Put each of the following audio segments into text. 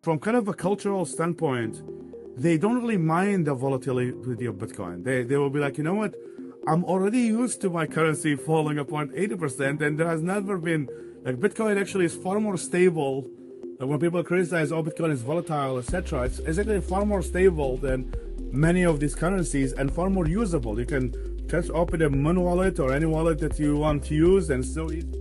from kind of a cultural standpoint, they don't really mind the volatility of Bitcoin. They will be like, you know what? I'm already used to my currency falling upon 80%, and there has never been, like, Bitcoin actually is far more stable. When people criticize, oh, Bitcoin is volatile, etc., it's actually far more stable than many of these currencies and far more usable. You can just open a Moon wallet or any wallet that you want to use, and so easy.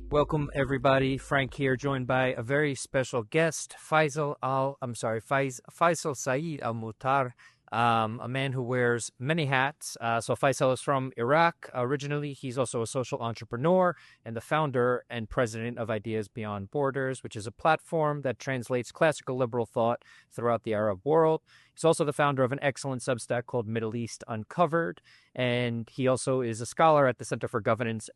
Welcome everybody. Frank here, joined by a very special guest, Faisal Saeed Al Mutar, a man who wears many hats. So Faisal is from Iraq originally. He's also a social entrepreneur and the founder and president of Ideas Beyond Borders, which is a platform that translates classical liberal thought throughout the Arab world. He's also the founder of an excellent Substack called Middle East Uncovered, and he also is a scholar at the Center for Governance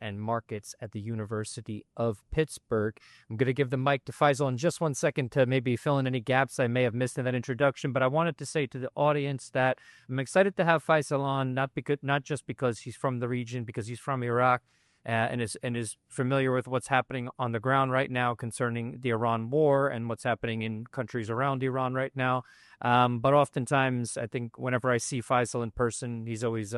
and Markets at the University of Pittsburgh. I'm going to give the mic to Faisal in just 1 second to maybe fill in any gaps I may have missed in that introduction, but I wanted to say to the audience that I'm excited to have Faisal on, not just because he's from the region, because he's from Iraq, and is familiar with what's happening on the ground right now concerning the Iran war and what's happening in countries around Iran right now. But oftentimes, I think whenever I see Faisal in person, he's always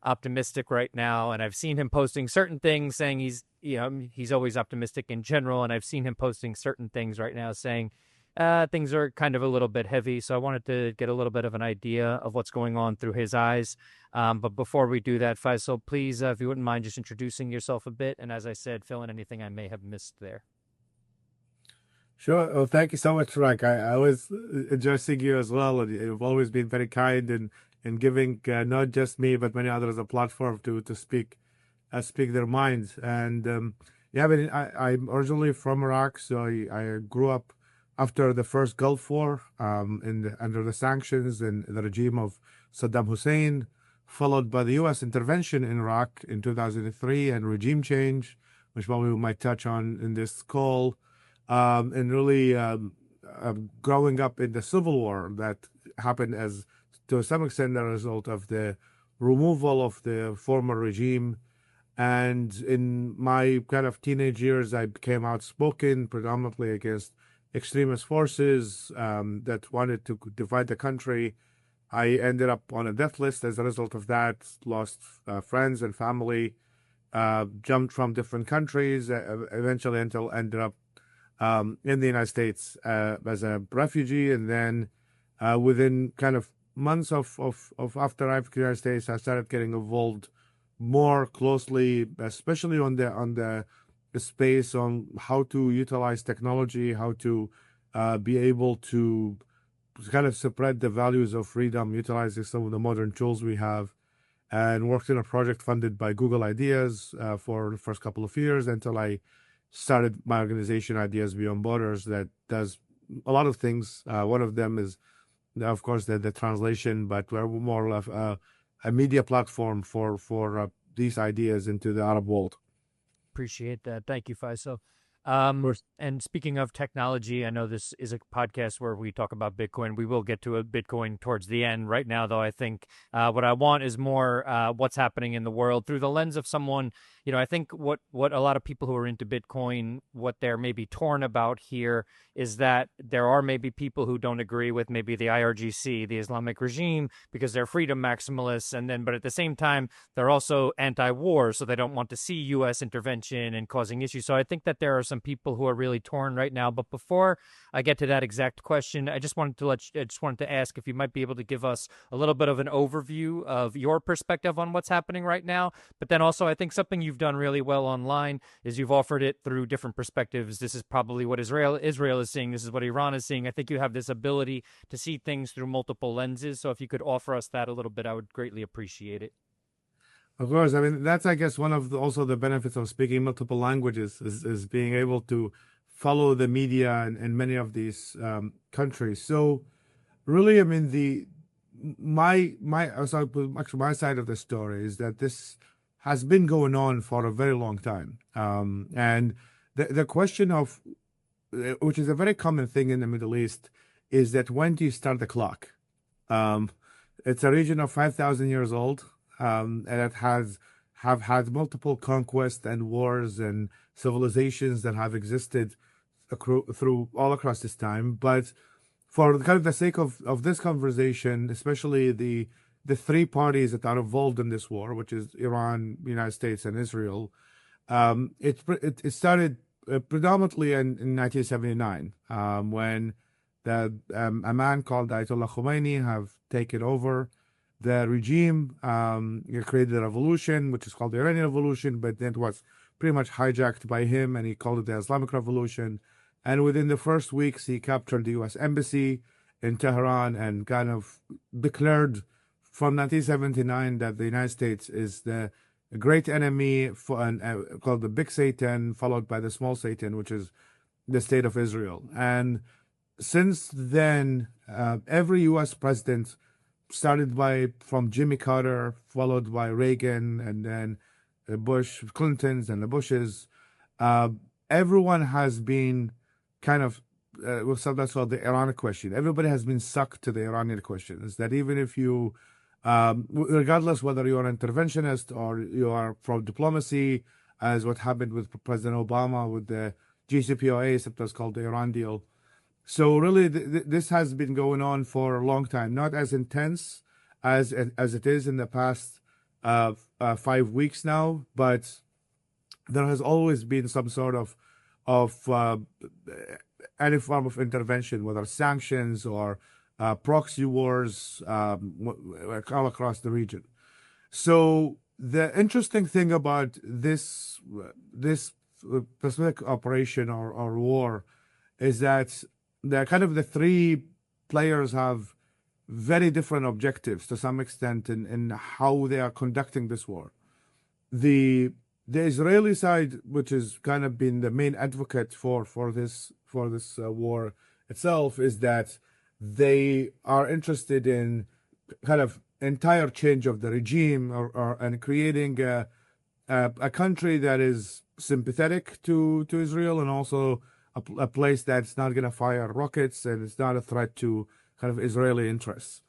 optimistic right now, and I've seen him posting certain things saying he's always optimistic in general, and I've seen him posting certain things right now saying things are kind of a little bit heavy. So I wanted to get a little bit of an idea of what's going on through his eyes. But before we do that, Faisal, please, if you wouldn't mind just introducing yourself a bit, and as I said, fill in anything I may have missed there. Sure. Well, thank you so much, Frank. I always enjoy seeing you as well. And you've always been very kind in giving not just me, but many others a platform to speak their minds. And yeah, I'm originally from Iraq, so I grew up after the first Gulf War, under the sanctions and the regime of Saddam Hussein, followed by the U.S. intervention in Iraq in 2003 and regime change, which probably we might touch on in this call, and really growing up in the civil war that happened as, to some extent, a result of the removal of the former regime. And in my kind of teenage years, I became outspoken, predominantly against extremist forces that wanted to divide the country. I ended up on a death list as a result of that, lost friends and family, jumped from different countries, eventually ended up in the United States as a refugee. And then within kind of months of after I arrived in the United States, I started getting involved more closely, especially on the space on how to utilize technology, how to be able to kind of spread the values of freedom, utilizing some of the modern tools we have, and worked in a project funded by Google Ideas for the first couple of years until I started my organization, Ideas Beyond Borders, that does a lot of things. One of them is, of course, the translation, but we're more of a media platform for these ideas into the Arab world. Appreciate that. Thank you, Faisal. And speaking of technology, I know this is a podcast where we talk about Bitcoin. We will get to a Bitcoin towards the end. Right now, though, I think what I want is more what's happening in the world through the lens of someone. I think what a lot of people who are into Bitcoin, what they're maybe torn about here is that there are maybe people who don't agree with maybe the IRGC, the Islamic regime, because they're freedom maximalists. But at the same time, they're also anti-war, so they don't want to see U.S. intervention and causing issues. So I think that there are some people who are really torn right now. But before I get to that exact question, I just wanted to ask if you might be able to give us a little bit of an overview of your perspective on what's happening right now. But then also, I think something you've done really well online is you've offered it through different perspectives. This is probably what Israel is seeing. This is what Iran is seeing. I think you have this ability to see things through multiple lenses. So if you could offer us that a little bit, I would greatly appreciate it. Of course. I mean, that's, I guess, one of also the benefits of speaking multiple languages is being able to follow the media in many of these countries. So really, I mean, my side of the story is that this has been going on for a very long time. And the question of, which is a very common thing in the Middle East, is that when do you start the clock? It's a region of 5,000 years old, and it has have had multiple conquests and wars and civilizations that have existed through all across this time. But for kind of the sake of this conversation, especially the three parties that are involved in this war, which is Iran, United States, and Israel, it started predominantly in 1979 when a man called Ayatollah Khomeini have taken over the regime. He created a revolution, which is called the Iranian Revolution, but then it was pretty much hijacked by him, and he called it the Islamic Revolution. And within the first weeks, he captured the U.S. Embassy in Tehran and kind of declared from 1979 that the United States is the great enemy called the Big Satan, followed by the Small Satan, which is the State of Israel. And since then, every U.S. president, started from Jimmy Carter, followed by Reagan, and then the Clintons and the Bushes, everyone has been kind of, that's called the Iran question. Everybody has been sucked to the Iranian question. Is that even if you, regardless whether you're an interventionist or you are from diplomacy, as what happened with President Obama with the JCPOA, sometimes called the Iran deal. So really, this has been going on for a long time, not as intense as it is in the past 5 weeks now, but there has always been some sort of any form of intervention, whether sanctions or proxy wars all across the region. So the interesting thing about this specific operation or war is that the three players have very different objectives to some extent in how they are conducting this war. The Israeli side, which has kind of been the main advocate for this war itself, is that they are interested in kind of entire change of the regime and creating a country that is sympathetic to Israel, and also a place that's not going to fire rockets and it's not a threat to kind of Israeli interests.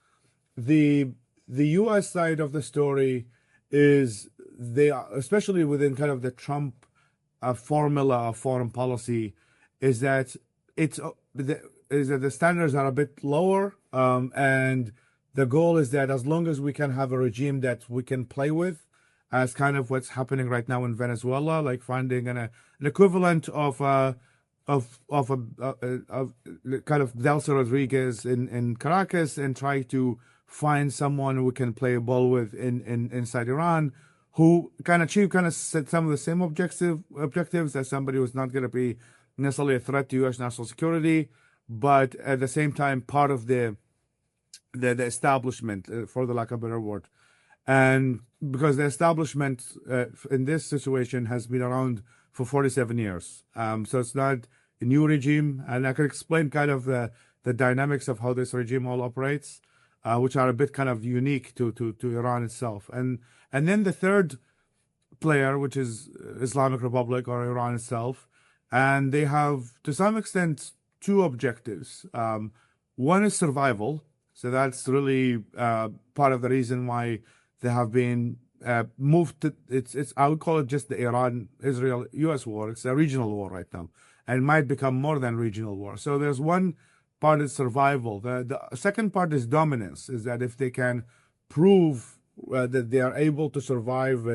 The U.S. side of the story is they are, especially within kind of the Trump formula of foreign policy, is that the standards are a bit lower, and the goal is that as long as we can have a regime that we can play with, as kind of what's happening right now in Venezuela, like finding an equivalent of kind of Delcy Rodriguez in Caracas, and try to find someone we can play ball with inside Iran, who can achieve some of the same objectives as somebody who's not going to be necessarily a threat to U.S. national security, but at the same time part of the establishment, for the lack of a better word. And because the establishment in this situation has been around for 47 years, so it's not a new regime, and I can explain kind of the dynamics of how this regime all operates, which are a bit kind of unique to Iran itself. And then the third player, which is Islamic Republic or Iran itself, and they have to some extent two objectives. One is survival, so that's really part of the reason why they have been moved to, I would call it just the Iran-Israel-US war. It's a regional war right now, and might become more than regional war. So there's one part is survival. The second part is dominance, is that if they can prove that they are able to survive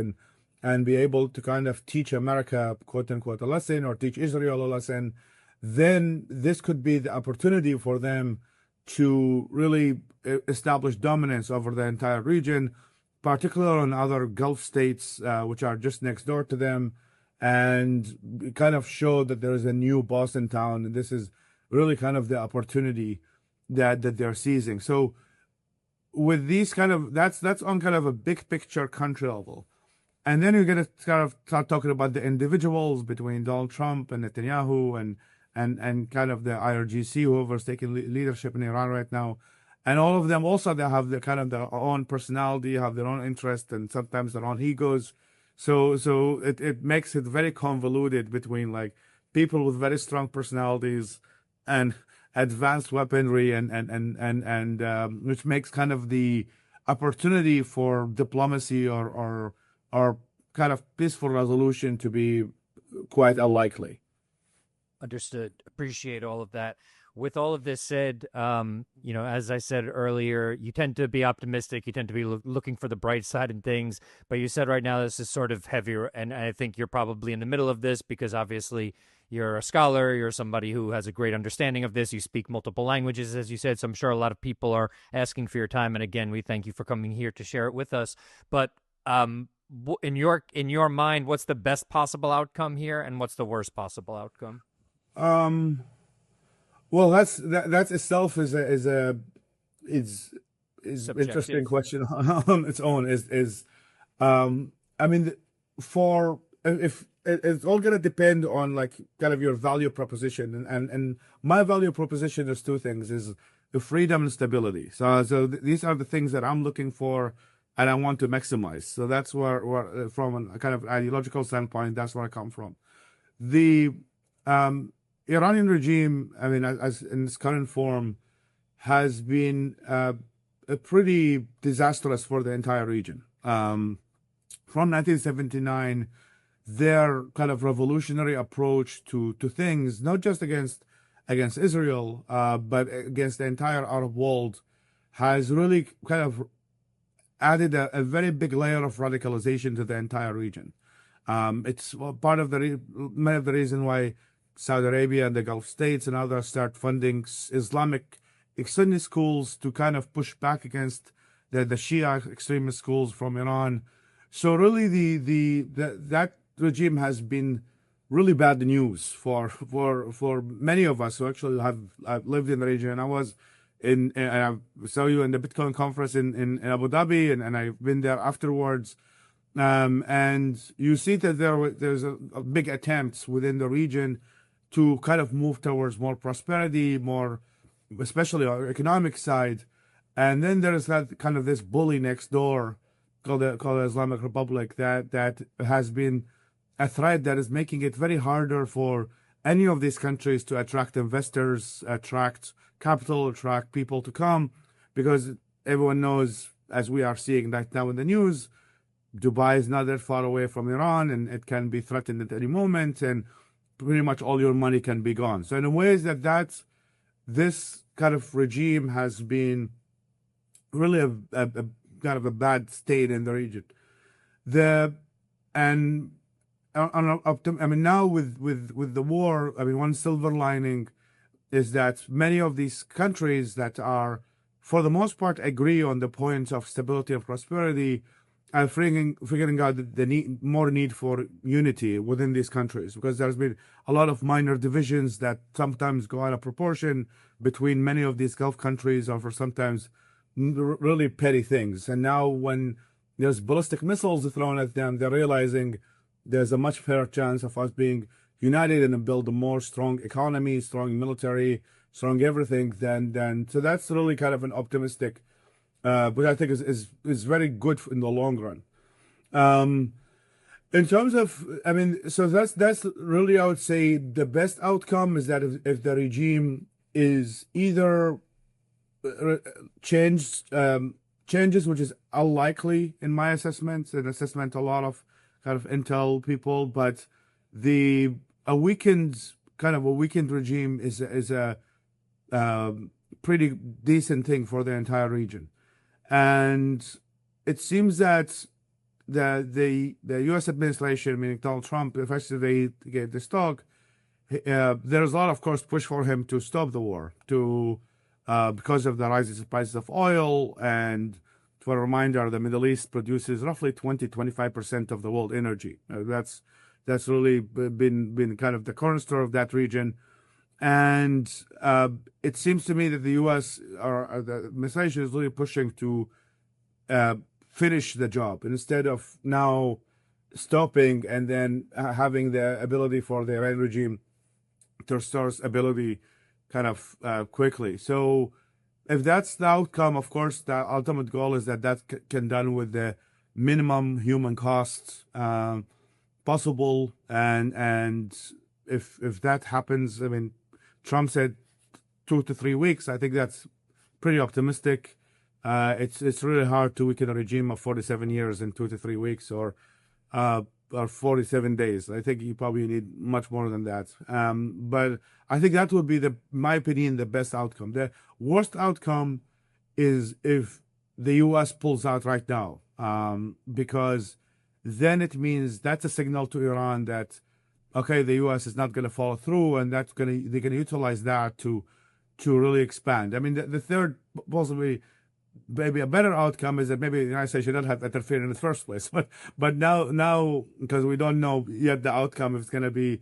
and be able to kind of teach America, quote unquote, a lesson, or teach Israel a lesson, then this could be the opportunity for them to really establish dominance over the entire region, particularly on other Gulf states, which are just next door to them, and kind of show that there is a new boss in town. And this is really kind of the opportunity that they're seizing. So with these kind of, that's on kind of a big picture country level. And then you're going to kind of start talking about the individuals between Donald Trump and Netanyahu and kind of the IRGC, whoever's taking leadership in Iran right now. And all of them also, they have the kind of their own personality, have their own interest, and sometimes their own egos. So it makes it very convoluted between like people with very strong personalities and advanced weaponry, and which makes kind of the opportunity for diplomacy or kind of peaceful resolution to be quite unlikely. Understood. Appreciate all of that. With all of this said, as I said earlier, you tend to be optimistic. You tend to be looking for the bright side in things. But you said right now this is sort of heavier, and I think you're probably in the middle of this because obviously you're a scholar. You're somebody who has a great understanding of this. You speak multiple languages, as you said. So I'm sure a lot of people are asking for your time. And again, we thank you for coming here to share it with us. But in your mind, what's the best possible outcome here, and what's the worst possible outcome? Well, that itself is interesting Subjective. question on its own. I mean, for if it's all gonna depend on like kind of your value proposition, and my value proposition is two things: is the freedom and stability. These are the things that I'm looking for, and I want to maximize. So that's where from a kind of ideological standpoint, that's where I come from. The Iranian regime, I mean, as in its current form, has been pretty disastrous for the entire region. From 1979, their kind of revolutionary approach to things, not just against Israel, but against the entire Arab world, has really kind of added a very big layer of radicalization to the entire region. It's part of many of the reason why Saudi Arabia and the Gulf states and others start funding Islamic extremist schools to kind of push back against the Shia extremist schools from Iran. So really, that regime has been really bad news for many of us who actually have lived in the region. And I was and I saw you in the Bitcoin conference in Abu Dhabi, and I've been there afterwards. And you see that there's a big attempts within the region to kind of move towards more prosperity, more, especially on the economic side. And then there's that kind of this bully next door called the Islamic Republic that has been a threat that is making it very harder for any of these countries to attract investors, attract capital, attract people to come, because everyone knows, as we are seeing right now in the news, Dubai is not that far away from Iran, and it can be threatened at any moment, and pretty much all your money can be gone. So in a way that this kind of regime has been really a kind of a bad state in the region. I mean, now with the war, I mean, one silver lining is that many of these countries that are, for the most part, agree on the points of stability and prosperity, are figuring out the more need for unity within these countries, because there's been a lot of minor divisions that sometimes go out of proportion between many of these Gulf countries over sometimes really petty things. And now when there's ballistic missiles thrown at them, they're realizing there's a much fairer chance of us being united and build a more strong economy, strong military, strong everything than so that's really kind of an optimistic, which I think is very good in the long run. In terms of, I mean, so that's really, I would say, the best outcome is that if the regime is either changes, which is unlikely in my assessment, an assessment a lot of kind of intel people, but a weakened regime is a pretty decent thing for the entire region. And it seems that the U.S. administration, meaning Donald Trump, effectively gave this talk. There's a lot, of course, push for him to stop the war, because of the rising prices of oil. And for a reminder, the Middle East produces roughly 20-25% of the world energy. That's really been kind of the cornerstone of that region. And it seems to me that the U.S. or the administration is really pushing to finish the job instead of now stopping and then having the ability for the Iranian regime to restore ability kind of quickly. So if that's the outcome, of course, the ultimate goal is that can done with the minimum human costs possible. And if that happens, I mean, Trump said 2 to 3 weeks. I think that's pretty optimistic. It's really hard to weaken a regime of 47 years in 2 to 3 weeks, or or 47 days. I think you probably need much more than that. But I think that would be my opinion, the best outcome. The worst outcome is if the U.S. pulls out right now, because then it means that's a signal to Iran that, okay, the U.S. is not going to follow through, and they're going to utilize that to really expand. I mean, the third possibly maybe a better outcome is that maybe the United States should not have interfered in the first place. But now because we don't know yet the outcome, if it's going to be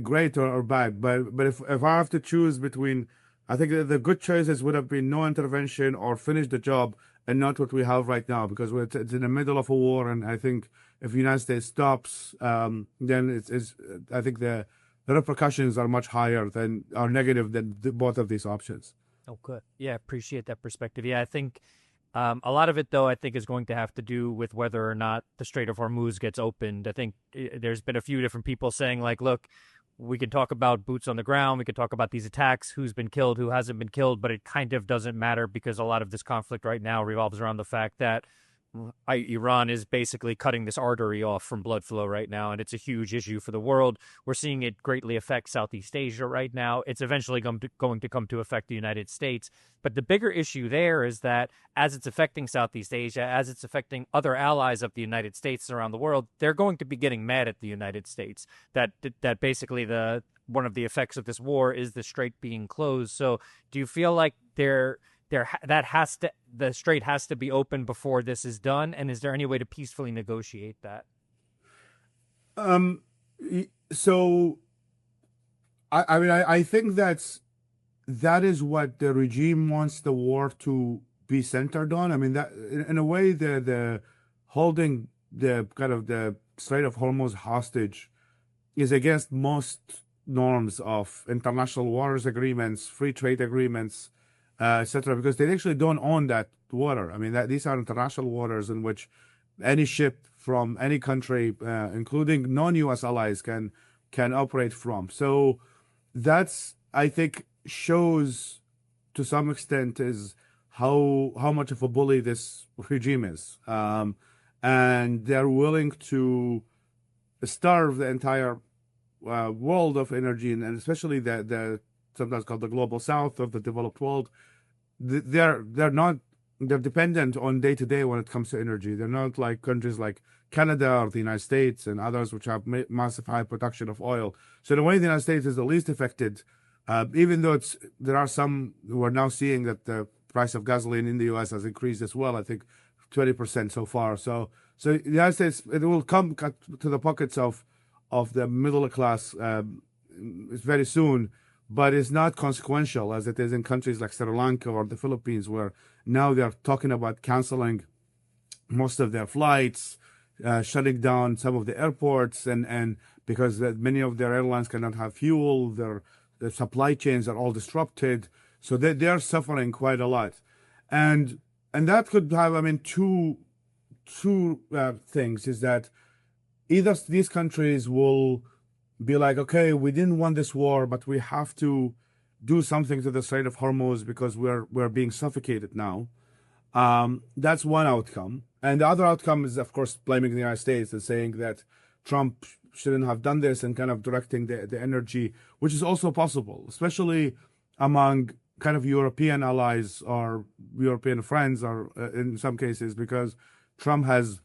great or bad. But if I have to choose between, I think the good choices would have been no intervention or finish the job, and not what we have right now, because it's in the middle of a war. And I think if the United States stops, then it's I think the repercussions are much higher than are negative than both of these options. Oh, good. Yeah, appreciate that perspective. Yeah, I think a lot of it, though, I think is going to have to do with whether or not the Strait of Hormuz gets opened. I think there's been a few different people saying, like, look, we can talk about boots on the ground, we could talk about these attacks, who's been killed, who hasn't been killed, but it kind of doesn't matter, because a lot of this conflict right now revolves around the fact that Iran is basically cutting this artery off from blood flow right now, and it's a huge issue for the world. We're seeing it greatly affect Southeast Asia right now. It's eventually going to come to affect the United States. But the bigger issue there is that as it's affecting Southeast Asia, as it's affecting other allies of the United States around the world, they're going to be getting mad at the United States. That basically one of the effects of this war is the Strait being closed. So do you feel like the Strait has to be open before this is done, and is there any way to peacefully negotiate that? So I mean, I think that is what the regime wants the war to be centered on. I mean, that in a way, the holding the kind of the Strait of Hormuz hostage is against most norms of international waters agreements, free trade agreements, etc., because they actually don't own that water. I mean, these are international waters in which any ship from any country, including non-U.S. allies, can operate from. So that's, I think, shows to some extent is how much of a bully this regime is, and they're willing to starve the entire world of energy, and especially the sometimes called the global south or the developed world. They're dependent on day to day when it comes to energy. They're not like countries like Canada or the United States and others which have massive high production of oil. So in a way, the United States is the least affected, even though there are some who are now seeing that the price of gasoline in the U.S. has increased as well. I think 20% so far. So the United States, it will come to the pockets of the middle class very soon, but it's not consequential as it is in countries like Sri Lanka or the Philippines, where now they're talking about canceling most of their flights, shutting down some of the airports, and because many of their airlines cannot have fuel, their supply chains are all disrupted, so they're suffering quite a lot, and that could have, I mean, two things is that either these countries will be like, okay, we didn't want this war, but we have to do something to the Strait of Hormuz because we're being suffocated now. That's one outcome. And the other outcome is, of course, blaming the United States and saying that Trump shouldn't have done this and kind of directing the energy, which is also possible, especially among kind of European allies or European friends, or in some cases, because Trump has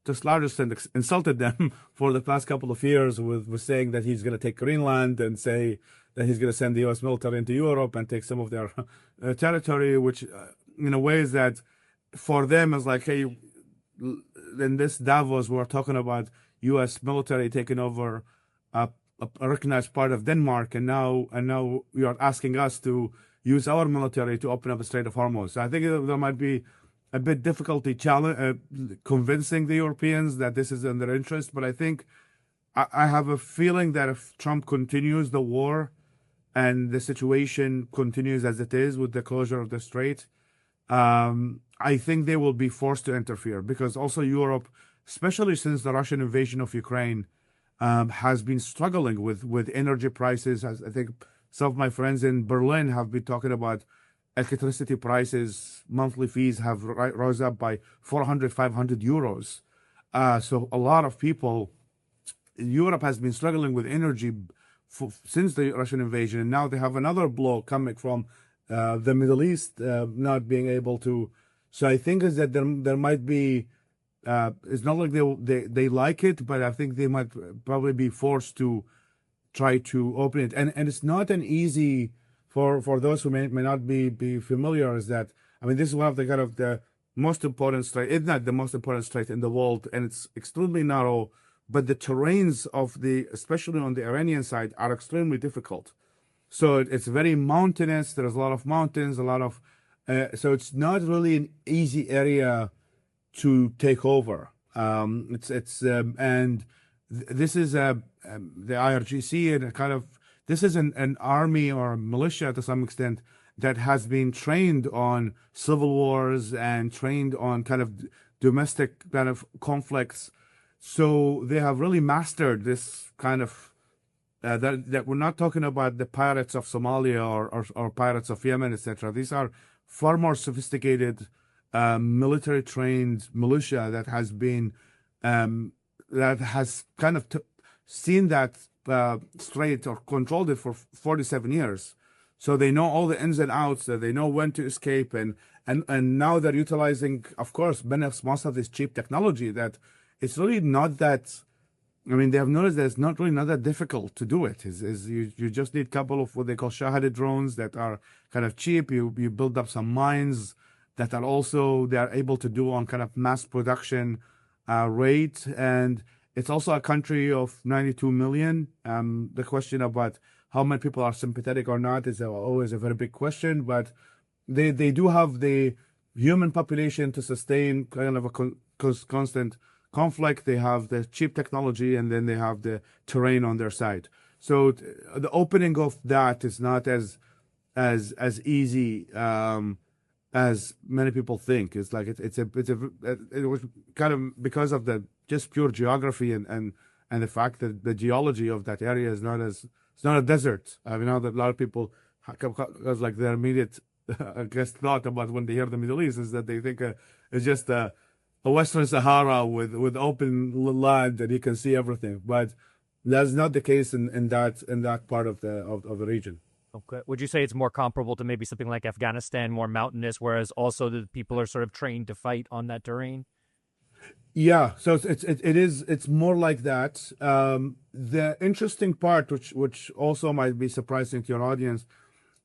just largely insulted them for the past couple of years with saying that he's going to take Greenland and say that he's going to send the U.S. military into Europe and take some of their territory, which in a way is that for them is like, hey, in this Davos, we're talking about U.S. military taking over a recognized part of Denmark, and now you are asking us to use our military to open up the Strait of Hormuz. So I think there might be a bit difficulty convincing the Europeans that this is in their interest. But I think I have a feeling that if Trump continues the war and the situation continues as it is with the closure of the Strait, I think they will be forced to interfere, because also Europe, especially since the Russian invasion of Ukraine, has been struggling with energy prices. As I think some of my friends in Berlin have been talking about electricity prices, monthly fees have rose up by 400, 500 euros. So a lot of people, Europe has been struggling with energy since the Russian invasion, and now they have another blow coming from the Middle East not being able to. So I think is that there might be. It's not like they like it, but I think they might probably be forced to try to open it, and it's not an easy for those who may not be familiar. Is that I mean this is one of the kind of the most important strait. It's not the most important strait in the world, and it's extremely narrow. But the terrains of especially on the Iranian side, are extremely difficult. So it's very mountainous. There's a lot of mountains, a lot of, so it's not really an easy area to take over. And this is the IRGC and a kind of this is an army or a militia to some extent that has been trained on civil wars and trained on kind of domestic kind of conflicts. So they have really mastered this kind of that we're not talking about the pirates of Somalia or pirates of Yemen, etc. These are far more sophisticated military trained militia that has been that has kind of seen that strait or controlled it for 47 years. So they know all the ins and outs, that they know when to escape, and now they're utilizing, of course, most of this cheap technology that it's really not that. I mean, they have noticed that it's not really not that difficult to do it. You just need a couple of what they call shahada drones that are kind of cheap. You build up some mines that are also they are able to do on kind of mass production rate. And it's also a country of 92 million. The question about how many people are sympathetic or not is always a very big question. But they do have the human population to sustain kind of a constant conflict. They have the cheap technology, and then they have the terrain on their side. So the opening of that is not as easy as many people think. It's like it was kind of because of the just pure geography and the fact that the geology of that area is not as it's not a desert. I know that a lot of people because like their immediate I guess thought about when they hear the Middle East is that they think it's just a Western Sahara with open land and you can see everything, but that's not the case in that part of the region. Okay. Would you say it's more comparable to maybe something like Afghanistan, more mountainous, whereas also the people are sort of trained to fight on that terrain? Yeah, so it's more like that. The interesting part, which also might be surprising to your audience,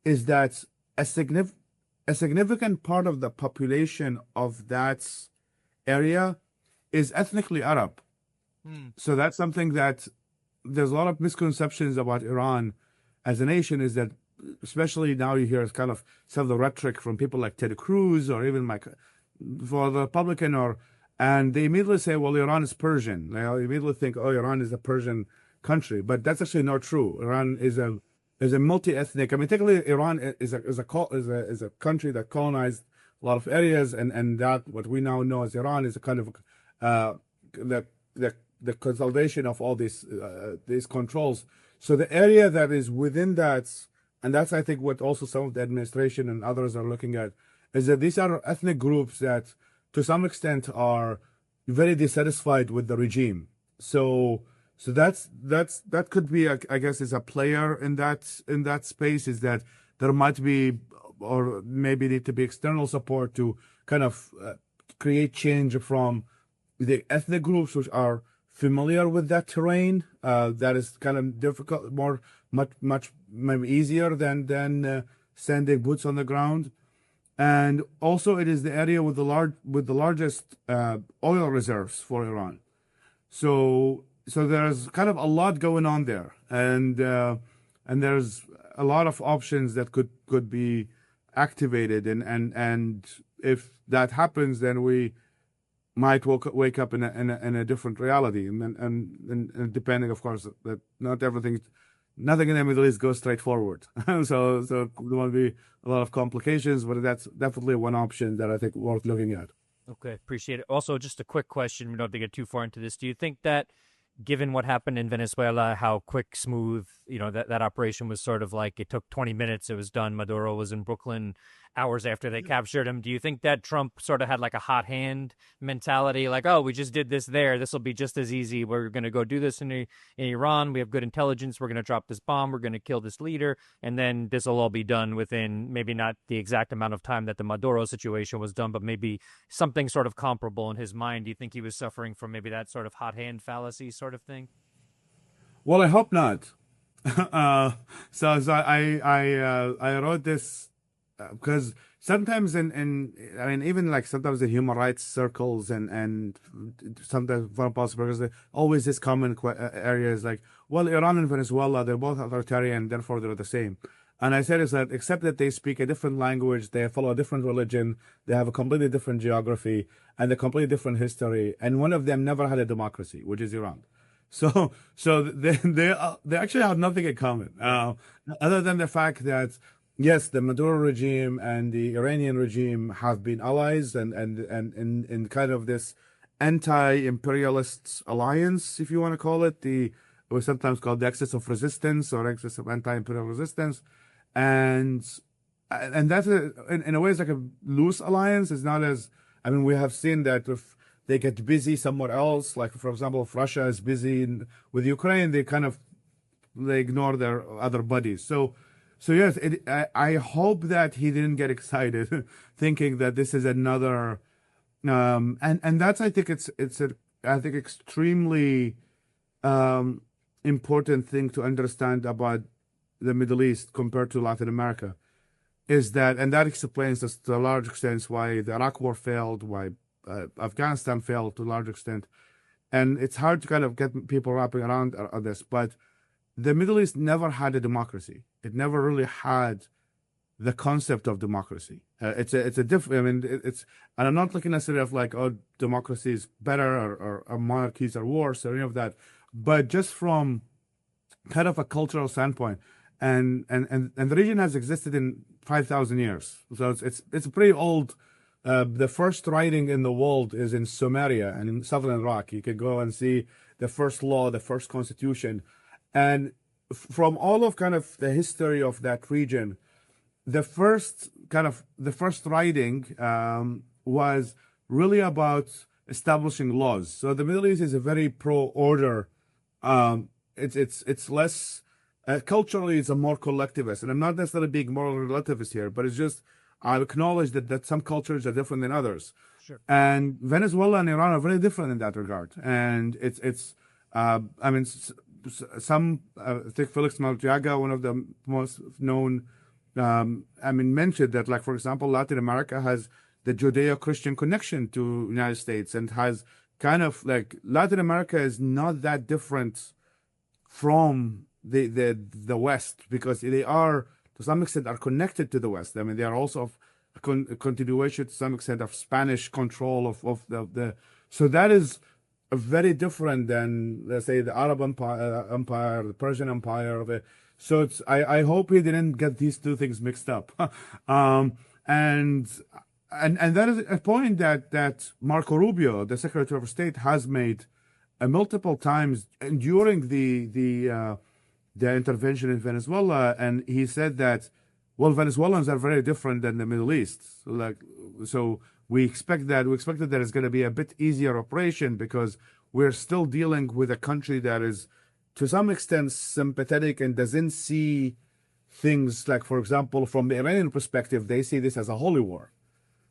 is that a significant part of the population of that area is ethnically Arab. So that's something that there's a lot of misconceptions about Iran as a nation. Is that especially now you hear kind of some of the rhetoric from people like Ted Cruz or even like for the Republican and they immediately say, well, Iran is Persian. They immediately think, oh, Iran is a Persian country, but that's actually not true. Iran is a multi-ethnic. I mean, technically, Iran is a country that colonized a lot of areas, and that what we now know as Iran is a kind of the consolidation of all these controls. So the area that is within that, and that's I think what also some of the administration and others are looking at, is that these are ethnic groups that to some extent are very dissatisfied with the regime. So that could be I guess is a player in that space, is that there might be or maybe need to be external support to kind of create change from the ethnic groups which are familiar with that terrain. That is kind of difficult, much maybe easier than sending boots on the ground. And also, it is the area with the largest oil reserves for Iran. So there's kind of a lot going on there, and there's a lot of options that could be activated, and if that happens, then we might wake up in a different reality, and depending, of course, that nothing in the Middle East goes straightforward. so there will be a lot of complications, but that's definitely one option that I think worth looking at. Okay, appreciate it. Also, just a quick question. We don't have to get too far into this. Do you think that, given what happened in Venezuela, how quick, smooth that operation was sort of like it took 20 minutes, it was done. Maduro was in Brooklyn hours after they captured him. Do you think that Trump sort of had like a hot hand mentality, like, oh, we just did this there, this will be just as easy, we're going to go do this in Iran, we have good intelligence, we're going to drop this bomb, we're going to kill this leader, and then this will all be done within maybe not the exact amount of time that the Maduro situation was done, but maybe something sort of comparable in his mind? Do you think he was suffering from maybe that sort of hot hand fallacy sort of thing? Well, I hope not. uh, I wrote this because sometimes I mean, even like sometimes in human rights circles and sometimes foreign policy because there's always this common areas like, well, Iran and Venezuela, they're both authoritarian, therefore they're the same. And I said is that except that they speak a different language, they follow a different religion, they have a completely different geography and a completely different history, and one of them never had a democracy, which is Iran. So they actually have nothing in common, other than the fact that yes, the Maduro regime and the Iranian regime have been allies and in kind of this anti-imperialist alliance, if you want to call it, the it was sometimes called the axis of resistance or axis of anti-imperial resistance, and that's in a way it's like a loose alliance. It's not as I mean we have seen that if they get busy somewhere else, like for example, if Russia is busy with Ukraine, they ignore their other buddies. So yes, I hope that he didn't get excited, thinking that this is another, and that's I think it's a I think extremely important thing to understand about the Middle East compared to Latin America, is that and that explains to a large extent why the Iraq War failed, why Afghanistan failed to a large extent, and it's hard to kind of get people wrapping around on this, but the Middle East never had a democracy. It never really had the concept of democracy. It's a different. I mean, it's and I'm not looking necessarily of like, oh, democracy is better or monarchies are worse or any of that, but just from kind of a cultural standpoint, and the region has existed in 5,000 years, so it's pretty old. The first writing in the world is in Sumeria and in southern Iraq. You can go and see the first law, the first constitution. And from all of kind of the history of that region, the first writing was really about establishing laws. So the Middle East is a very pro-order. It's less culturally, it's a more collectivist, and I'm not necessarily being moral relativist here, but it's just I acknowledge that some cultures are different than others. Sure. And Venezuela and Iran are very different in that regard. And it's I mean. Some, I think Felix Maltiaga, one of the most known, mentioned that, like, for example, Latin America has the Judeo-Christian connection to the United States and has kind of like Latin America is not that different from the West because they are, to some extent, are connected to the West. I mean, they are also a continuation to some extent of Spanish control of the so that is very different than, let's say, the Arab Empire, the Persian Empire. So I hope he didn't get these two things mixed up. And that is a point that Marco Rubio, the Secretary of State, has made multiple times during the intervention in Venezuela, and he said that, well, Venezuelans are very different than the Middle East. So we expected that it's going to be a bit easier operation because we're still dealing with a country that is, to some extent, sympathetic and doesn't see things like, for example, from the Iranian perspective, they see this as a holy war.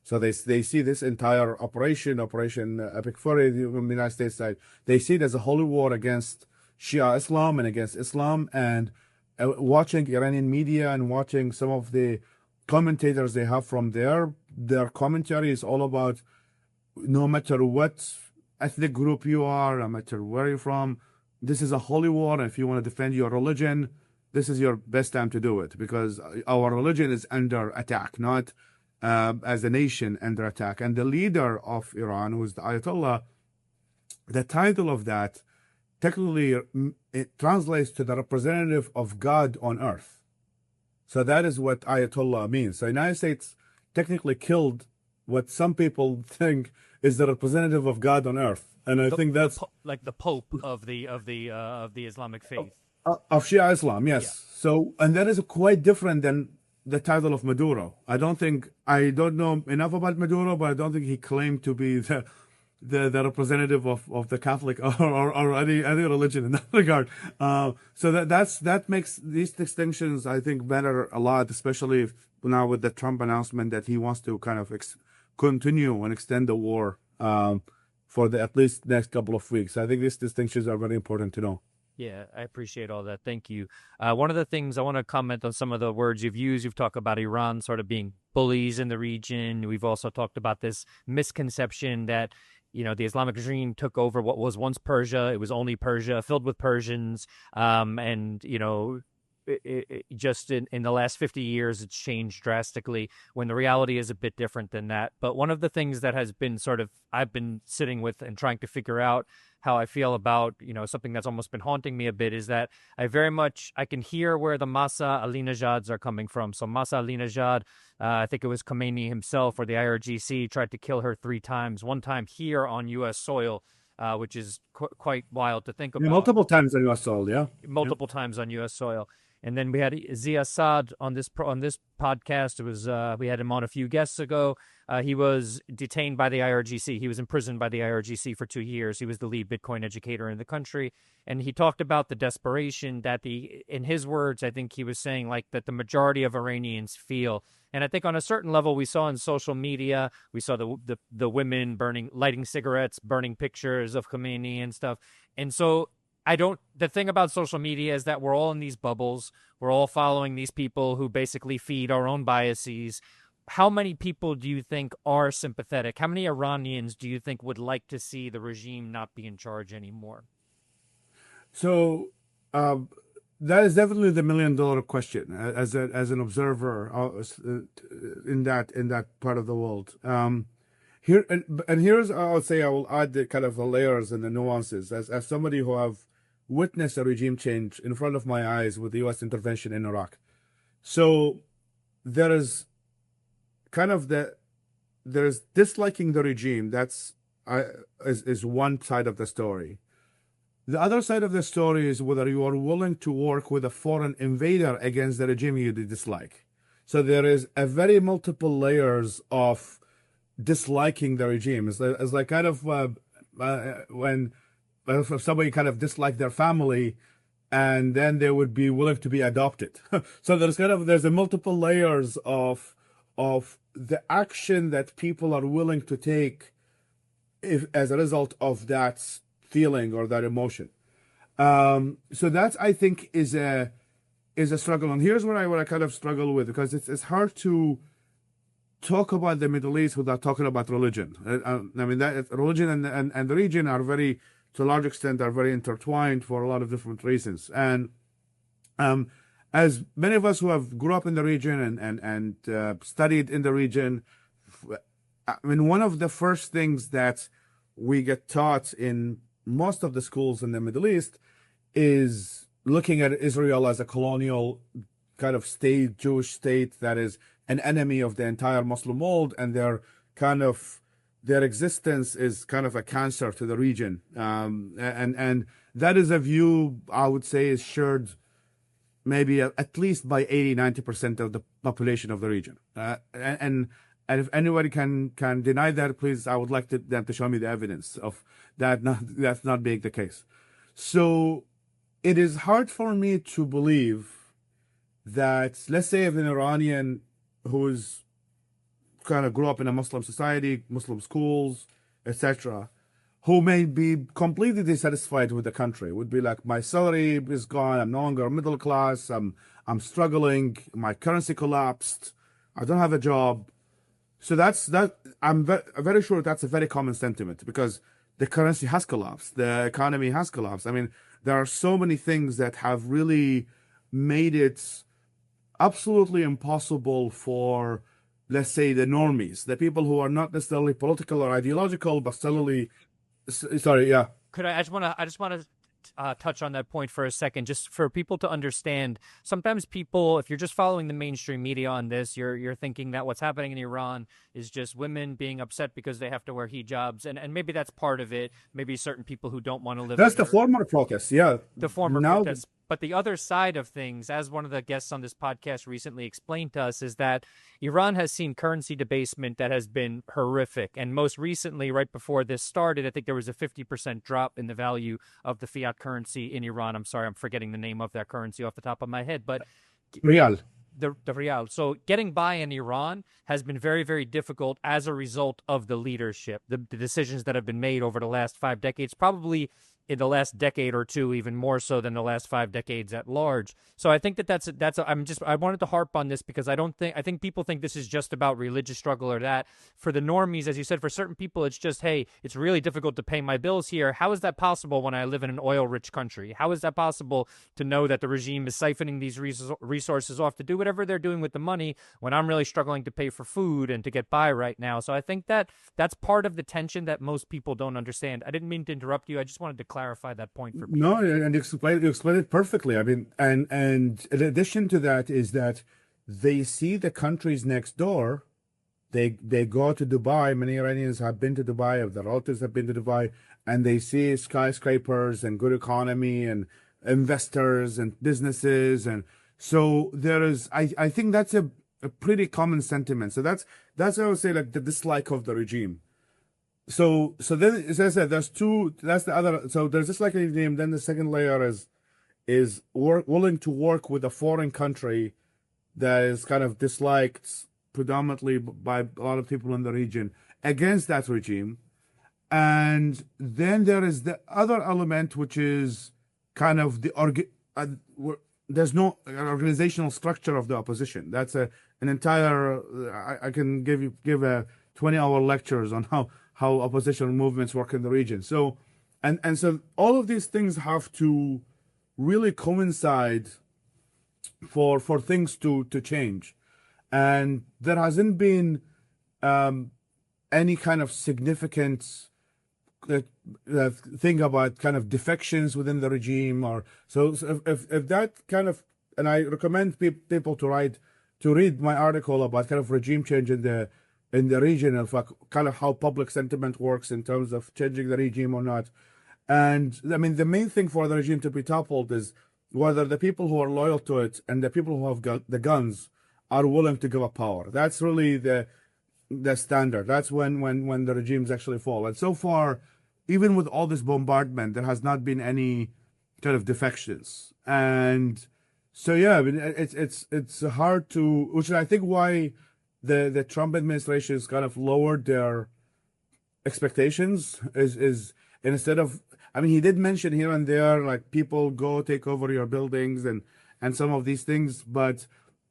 So they see this entire Operation Epic Fury from the United States side. They see it as a holy war against Shia Islam and against Islam. And watching Iranian media and watching some of the commentators they have from their commentary is all about no matter what ethnic group you are, no matter where you're from, this is a holy war. And if you want to defend your religion, this is your best time to do it because our religion is under attack, not as a nation under attack. And the leader of Iran, who is the Ayatollah, the title of that technically it translates to the representative of God on earth. So that is what Ayatollah means. So the United States technically killed what some people think is the representative of God on earth, and I think that's like the Pope of the Islamic faith. Of Shia Islam, Yeah. yes. So, and that is quite different than the title of Maduro. I don't know enough about Maduro, but I don't think he claimed to be the representative of the Catholic or any religion in that regard. So that makes these distinctions, I think, matter a lot, especially now with the Trump announcement that he wants to kind of continue and extend the war for the at least next couple of weeks. I think these distinctions are very important to know. Yeah, I appreciate all that. Thank you. One of the things I want to comment on some of the words you've used. You've talked about Iran sort of being bullies in the region. We've also talked about this misconception that, the Islamic regime took over what was once Persia. It was only Persia, filled with Persians. And, just in the last 50 years, it's changed drastically when the reality is a bit different than that. But one of the things that has been I've been sitting with and trying to figure out how I feel about, something that's almost been haunting me a bit is that I can hear where the Masa Ali-Najads are coming from. So Masa Ali-Najad, I think it was Khomeini himself or the IRGC tried to kill her 3 times, one time here on U.S. soil, which is quite wild to think Yeah, about. multiple times in US soil, yeah. Yeah. Multiple times on U.S. soil. And then we had Zia Saad on this podcast. It was we had him on a few guests ago. He was detained by the IRGC. He was imprisoned by the IRGC for 2 years. He was the lead Bitcoin educator in the country, and he talked about the desperation that in his words, I think he was saying like that the majority of Iranians feel. And I think on a certain level, we saw in social media, we saw the women lighting cigarettes, burning pictures of Khomeini and stuff. And so the thing about social media is that we're all in these bubbles. We're all following these people who basically feed our own biases. How many people do you think are sympathetic? How many Iranians do you think would like to see the regime not be in charge anymore? So um, that is definitely the $1 million question as an observer in that part of the world. Here and here's I would say I will add the kind of the layers and the nuances as somebody who have witnessed a regime change in front of my eyes with the U.S. intervention in Iraq. So there is kind of there's disliking the regime. Is one side of the story. The other side of the story is whether you are willing to work with a foreign invader against the regime you dislike. So there is a very multiple layers of disliking the regime. It's like kind of when if somebody kind of disliked their family, and then they would be willing to be adopted. So there's a multiple layers of the action that people are willing to take if as a result of that feeling or that emotion. So that I think is a struggle, and here's what I kind of struggle with because it's hard to talk about the Middle East without talking about religion. I mean that religion and the region are to a large extent, are very intertwined for a lot of different reasons. And as many of us who have grew up in the region and studied in the region, I mean, one of the first things that we get taught in most of the schools in the Middle East is looking at Israel as a colonial kind of state, Jewish state that is an enemy of the entire Muslim world, and their existence is kind of a cancer to the region. And that is a view I would say is shared maybe at least by 80-90% of the population of the region. And if anybody can deny that, please, I would like them to show me the evidence of that's not being the case. So it is hard for me to believe that, let's say, if an Iranian who's kind of grew up in a Muslim society, Muslim schools, etc., who may be completely dissatisfied with the country, would be like, my salary is gone, I'm no longer middle class, I'm struggling, my currency collapsed, I don't have a job. So I'm very sure that's a very common sentiment because the currency has collapsed, the economy has collapsed. I mean, there are so many things that have really made it absolutely impossible for, let's say, the normies, the people who are not necessarily political or ideological, but solely, sorry, yeah. I just want to touch on that point for a second, just for people to understand. Sometimes people, if you're just following the mainstream media on this, you're thinking that what's happening in Iran is just women being upset because they have to wear hijabs, and maybe that's part of it. Maybe certain people who don't want to live. That's the former protest, yeah. The former Now, protests. But the other side of things, as one of the guests on this podcast recently explained to us, is that Iran has seen currency debasement that has been horrific. And most recently, right before this started, I think there was a 50% drop in the value of the fiat currency in Iran. I'm sorry, I'm forgetting the name of that currency off the top of my head, but Real. the real. So getting by in Iran has been very, very difficult as a result of the leadership, the decisions that have been made over the last 5 decades, probably in the last decade or two, even more so than the last 5 decades at large. So I think I wanted to harp on this because I think people think this is just about religious struggle or that. For the normies, as you said, for certain people, it's just, hey, it's really difficult to pay my bills here. How is that possible when I live in an oil-rich country? How is that possible to know that the regime is siphoning these resources off to do whatever they're doing with the money when I'm really struggling to pay for food and to get by right now? So I think that's part of the tension that most people don't understand. I didn't mean to interrupt you. I just wanted to clarify that point for people. No, and you explained it perfectly. I mean, and in addition to that is that they see the countries next door. They go to Dubai. Many Iranians have been to Dubai, or their relatives have been to Dubai, and they see skyscrapers and good economy and investors and businesses, and so there is. I think that's a pretty common sentiment. So that's I would say like the dislike of the regime. So then, as I said, there's two. That's the other. So there's this like regime. Then the second layer is willing to work with a foreign country that is kind of disliked predominantly by a lot of people in the region against that regime. And then there is the other element, which is kind of there's no organizational structure of the opposition. That's an entire. I can give a 20-hour lectures on how opposition movements work in the region. So, and so all of these things have to really coincide for things to change. And there hasn't been any kind of significant thing about kind of defections within the regime, or so if that kind of, and I recommend people to read my article about kind of regime change in the region, of like kind of how public sentiment works in terms of changing the regime or not. And I mean, the main thing for the regime to be toppled is whether the people who are loyal to it and the people who have got the guns are willing to give up power. That's really the standard. That's when the regimes actually fall. And so far, even with all this bombardment, there has not been any kind of defections. And so yeah, I mean, it's hard to, which is I think why the Trump administration has kind of lowered their expectations is instead of, I mean, he did mention here and there, like, people go take over your buildings and some of these things, but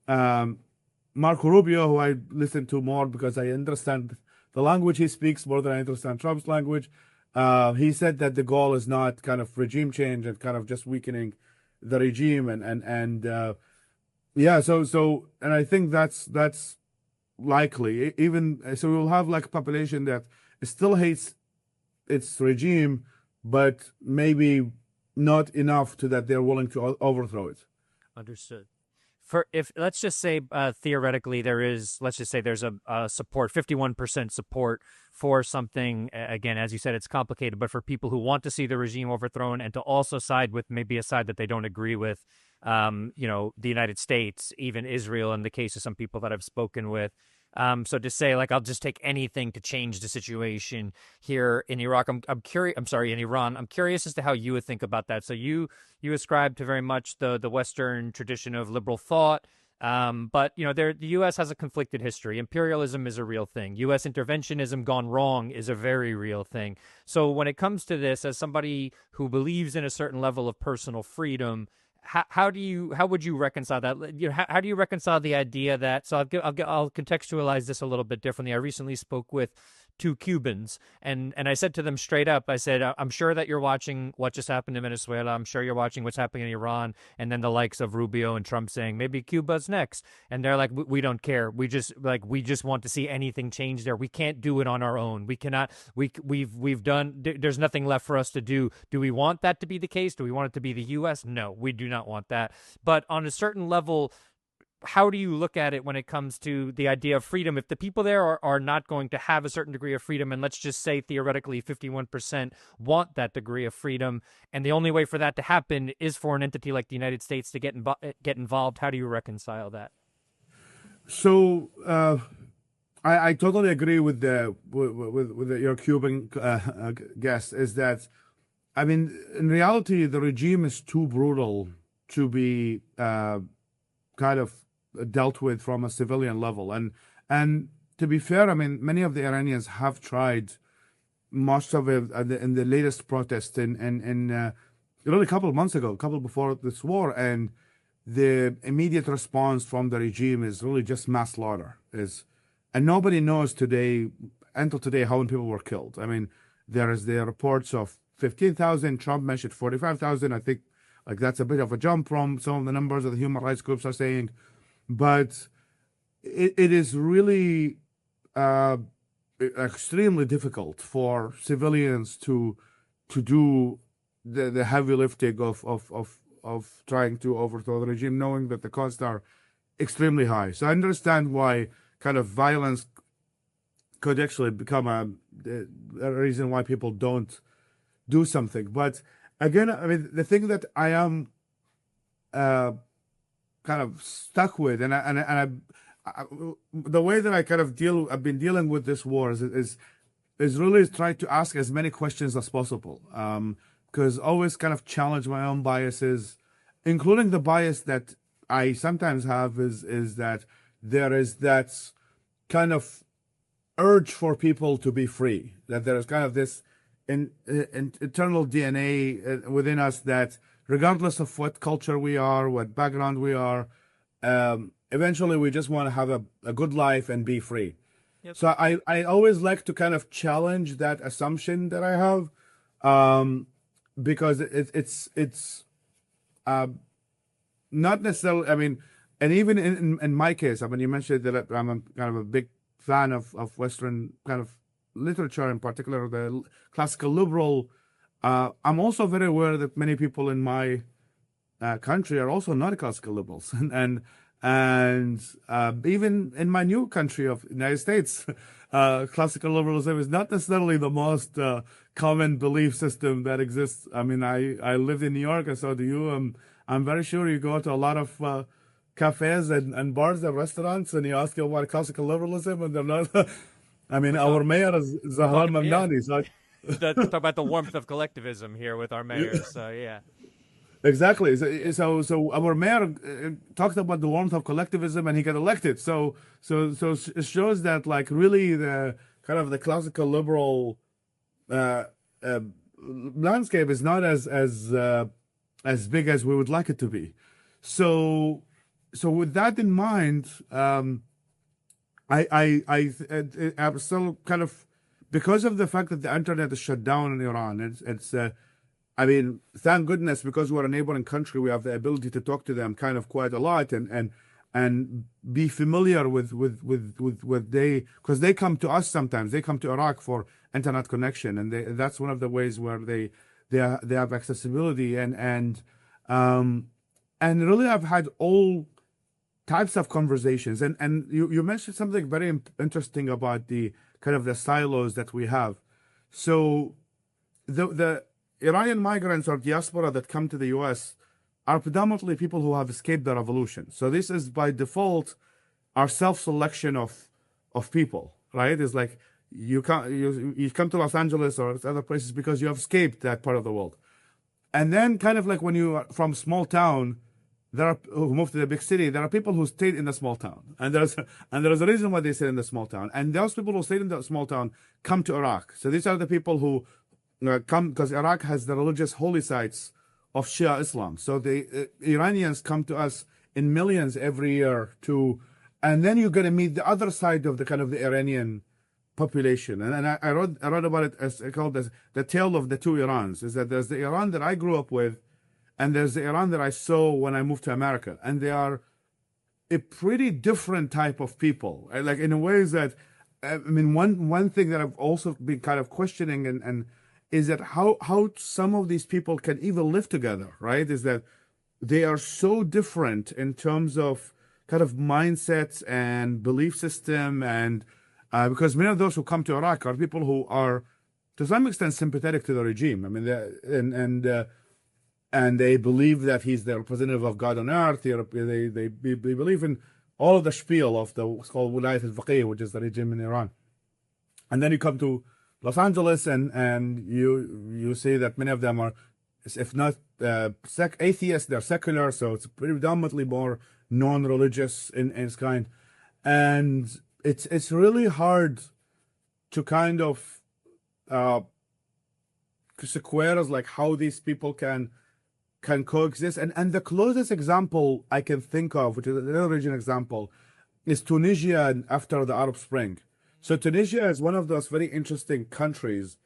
Marco Rubio, who I listen to more because I understand the language he speaks more than I understand Trump's language, he said that the goal is not kind of regime change and kind of just weakening the regime and yeah, so and I think that's likely. Even so, we'll have like a population that still hates its regime, but maybe not enough to that they're willing to overthrow it. Understood. If let's just say theoretically let's just say there's a support, 51% support for something. Again, as you said, it's complicated, but for people who want to see the regime overthrown and to also side with maybe a side that they don't agree with, the United States, even Israel, in the case of some people that I've spoken with. So to say, like, I'll just take anything to change the situation here in Iraq, I'm curious. I'm sorry, in Iran. I'm curious as to how you would think about that. So you ascribe to very much the Western tradition of liberal thought, but the U.S. has a conflicted history. Imperialism is a real thing. U.S. interventionism gone wrong is a very real thing. So when it comes to this, as somebody who believes in a certain level of personal freedom, how would you reconcile that? How do you reconcile the idea that? So I'll contextualize this a little bit differently. I recently spoke with 2 Cubans, and I said to them straight up, I said, I'm sure that you're watching what just happened in Venezuela. I'm sure you're watching what's happening in Iran, and then the likes of Rubio and Trump saying maybe Cuba's next, and they're like, we don't care. We just want to see anything change there. We can't do it on our own. We cannot. We've done. There's nothing left for us to do. Do we want that to be the case? Do we want it to be the U.S.? No, we do not want that. But on a certain level, how do you look at it when it comes to the idea of freedom? If the people there are not going to have a certain degree of freedom, and let's just say theoretically 51% want that degree of freedom, and the only way for that to happen is for an entity like the United States to get involved, how do you reconcile that? So I totally agree with your Cuban guest. Is that, I mean, in reality, the regime is too brutal to be kind of dealt with from a civilian level. And to be fair, I mean, many of the Iranians have tried most of it in the latest protests in really a couple of months ago, a couple before this war, and the immediate response from the regime is really just mass slaughter. And nobody knows today, until today, how many people were killed. I mean, there is the reports of 15,000. Trump mentioned 45,000. I think like that's a bit of a jump from some of the numbers that the human rights groups are saying. But it is really extremely difficult for civilians to do the heavy lifting of trying to overthrow the regime, knowing that the costs are extremely high. So I understand why kind of violence could actually become a reason why people don't do something. But again, I mean, the thing that I am kind of stuck with, the way that I kind of I've been dealing with this war is really trying to ask as many questions as possible. Because always kind of challenge my own biases, including the bias that I sometimes have is that there is that kind of urge for people to be free, that there is kind of this internal DNA within us that regardless of what culture we are, what background we are, eventually we just want to have a good life and be free. Yep. So I always like to kind of challenge that assumption that I have, because it's not necessarily, I mean, and even in my case, I mean, you mentioned that I'm kind of a big fan of Western kind of literature, in particular the classical liberal. I'm also very aware that many people in my country are also not classical liberals, and even in my new country of United States, classical liberalism is not necessarily the most common belief system that exists. I mean, I lived in New York, and so do you. I'm very sure you go to a lot of cafes and bars and restaurants, and you ask them about classical liberalism, and they're not. I mean, our mayor is Zahran Mamdani. So talk about the warmth of collectivism here with our mayors. So yeah. Exactly. So our mayor talked about the warmth of collectivism, and he got elected. So it shows that like really the kind of the classical liberal landscape is not as big as we would like it to be. So with that in mind, I'm still kind of, because of the fact that the internet is shut down in Iran. It's I mean, thank goodness, because we're a neighboring country, we have the ability to talk to them kind of quite a lot and be familiar with what because they come to us sometimes. They come to Iraq for internet connection, and that's one of the ways where they have accessibility and really I've had all types of conversations, and you mentioned something very interesting about the kind of the silos that we have. So the Iranian migrants or diaspora that come to the U.S. are predominantly people who have escaped the revolution. So this is by default our self-selection of people, right? It's like you come to Los Angeles or other places because you have escaped that part of the world. And then kind of like when you are from small town, who moved to the big city, there are people who stayed in the small town. And there's a reason why they stayed in the small town. And those people who stayed in the small town come to Iraq. So these are the people who come because Iraq has the religious holy sites of Shia Islam. So the Iranians come to us in millions every year and then you're going to meet the other side of the kind of the Iranian population. And I wrote about it as called as the tale of the two Irans. Is that there's the Iran that I grew up with, and there's the Iran that I saw when I moved to America, and they are a pretty different type of people. Like in a ways that, I mean, one thing that I've also been kind of questioning and is that how some of these people can even live together, right? Is that they are so different in terms of kind of mindsets and belief system, and because many of those who come to Iraq are people who are to some extent sympathetic to the regime. I mean, and they believe that he's the representative of God on earth. They believe in all of the spiel of what's called Wilayat al-Faqih, which is the regime in Iran. And then you come to Los Angeles, and you see that many of them are, if not atheists, they're secular, so it's predominantly more non-religious in its kind. And it's really hard to kind of square like how these people can coexist. And the closest example I can think of, which is another region example, is Tunisia after the Arab Spring. So Tunisia is one of those very interesting countries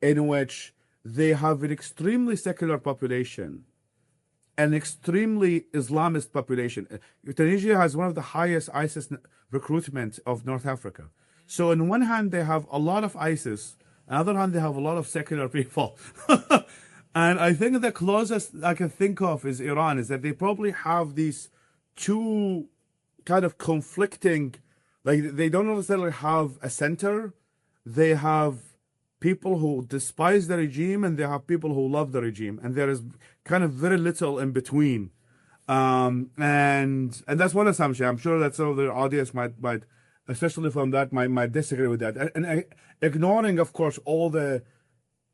in which they have an extremely secular population, an extremely Islamist population. Tunisia has one of the highest ISIS recruitment of North Africa. So on one hand, they have a lot of ISIS. On the other hand, they have a lot of secular people. And I think the closest I can think of is Iran, is that they probably have these two kind of conflicting, like they don't necessarily have a center. They have people who despise the regime, and they have people who love the regime, and there is kind of very little in between. And that's one assumption. I'm sure that some of the audience might especially from that might disagree with that, and ignoring, of course, all the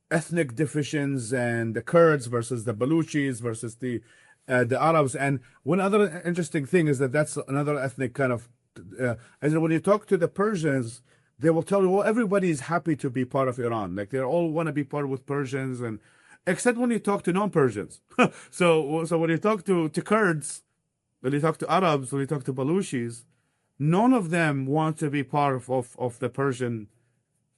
ethnic divisions and the Kurds versus the Baluchis versus the Arabs. And one other interesting thing is that that's another ethnic kind of, as when you talk to the Persians, they will tell you, well, everybody is happy to be part of Iran. Like they all want to be part with Persians, and except when you talk to non-Persians. So when you talk to Kurds, when you talk to Arabs, when you talk to Baluchis, none of them want to be part of the Persian.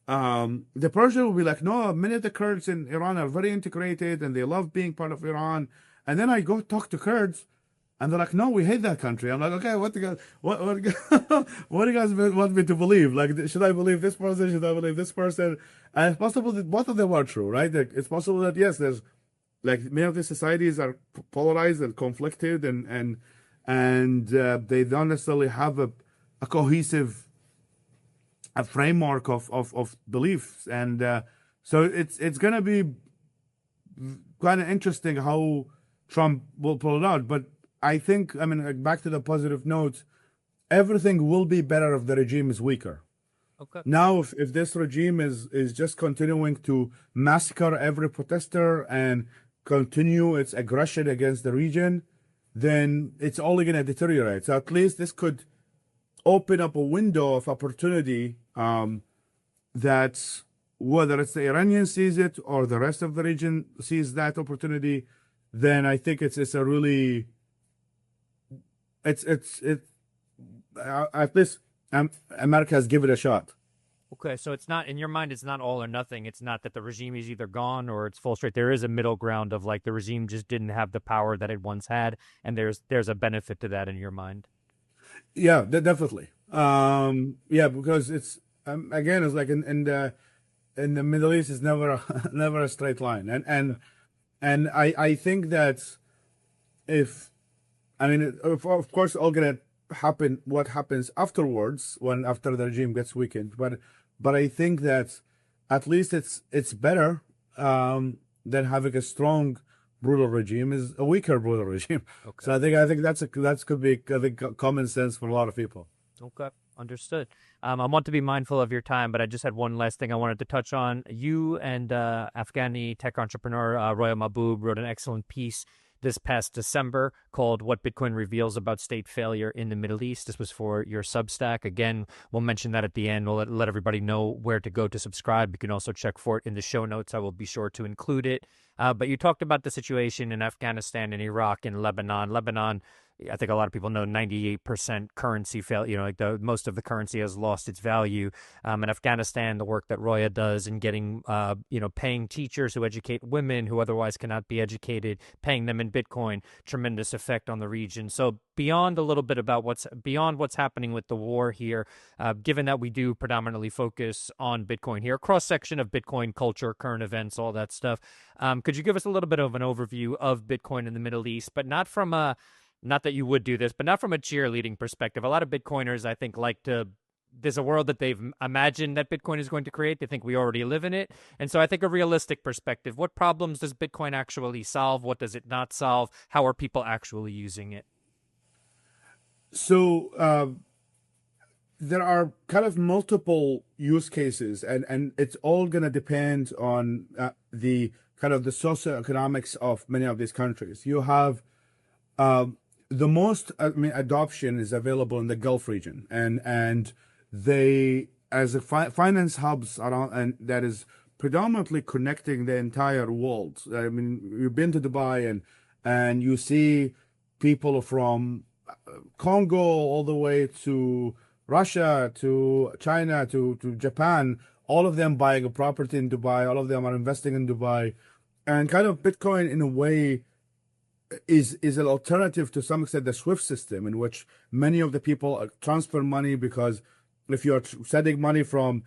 The Persian will be like, no, many of the Kurds in Iran are very integrated and they love being part of Iran. And then I go talk to Kurds, and they're like, no, we hate that country. I'm like, okay, what do you guys want me to believe? Like, should I believe this person? Should I believe this person? And it's possible that both of them are true, right? Like, it's possible that, yes, there's, like, many of these societies are polarized and conflicted, and they don't necessarily have a cohesive framework of beliefs. And so it's going to be kind of interesting how Trump will pull it out. But I think, I mean, like, back to the positive note, everything will be better if the regime is weaker. Okay. Now, if this regime is just continuing to massacre every protester and continue its aggression against the region, then it's only going to deteriorate. So at least this could open up a window of opportunity that whether it's the Iranians sees it or the rest of the region sees that opportunity, then I think it's a really at least America has given it a shot. Okay, so it's not, in your mind, it's not all or nothing. It's not that the regime is either gone or it's full straight. There is a middle ground of, like, the regime just didn't have the power that it once had, and there's a benefit to that in your mind. Yeah, definitely. Yeah, because it's again, it's like in the Middle East, it's never never a straight line, and I think that if, I mean, of course, all gonna happen. What happens afterwards, after the regime gets weakened, but I think that at least it's better than having a strong brutal regime is a weaker brutal regime. Okay. So I think that could be, I think, common sense for a lot of people. Okay, understood. I want to be mindful of your time, but I just had one last thing I wanted to touch on. You and Afghani tech entrepreneur Roya Mahbub wrote an excellent piece this past December called What Bitcoin Reveals About State Failure in the Middle East. This was for your Substack. Again, we'll mention that at the end. We'll let everybody know where to go to subscribe. You can also check for it in the show notes. I will be sure to include it. But you talked about the situation in Afghanistan and Iraq and Lebanon. Lebanon, I think a lot of people know, 98% currency fail. You know, like most of the currency has lost its value. In Afghanistan, the work that Roya does in getting, paying teachers who educate women who otherwise cannot be educated, paying them in Bitcoin, tremendous effect on the region. So beyond a little bit about what's happening with the war here, given that we do predominantly focus on Bitcoin here, cross section of Bitcoin culture, current events, all that stuff. Could you give us a little bit of an overview of Bitcoin in the Middle East, but not from a not that you would do this, but not from a cheerleading perspective. A lot of Bitcoiners, I think, like to. There's a world that they've imagined that Bitcoin is going to create. They think we already live in it. And so I think a realistic perspective, what problems does Bitcoin actually solve? What does it not solve? How are people actually using it? So there are kind of multiple use cases, and it's all going to depend on the kind of the socioeconomics of many of these countries. You have the most, I mean, adoption is available in the Gulf region, and they as a finance hubs around, and that is predominantly connecting the entire world. I mean, you've been to Dubai, and you see people from Congo all the way to Russia, to China, to Japan, all of them buying a property in Dubai, all of them are investing in Dubai. And kind of Bitcoin, in a way, is an alternative to some extent the SWIFT system, in which many of the people transfer money, because if you're sending money from,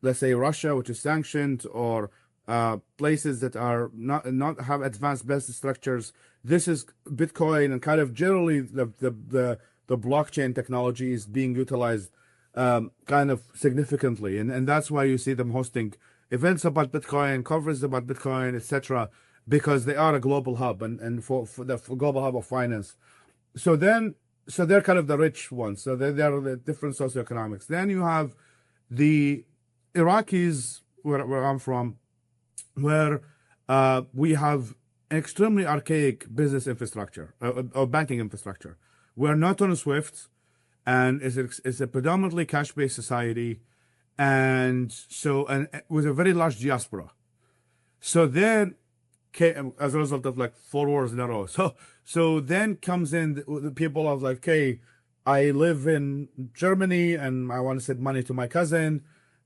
let's say, Russia, which is sanctioned, or places that are not have advanced business structures, this is Bitcoin, and kind of generally the blockchain technology is being utilized kind of significantly, and that's why you see them hosting events about Bitcoin, conferences about Bitcoin, etc., because they are a global hub, and for the global hub of finance. So they're kind of the rich ones. So they're the different socioeconomics. Then you have the Iraqis, where I'm from, where we have an extremely archaic business infrastructure or banking infrastructure. We're not on SWIFT, and it's a predominantly cash-based society, and with a very large diaspora. So then, as a result of like 4 wars in a row, so then comes in the people of like, okay, I live in Germany and I want to send money to my cousin,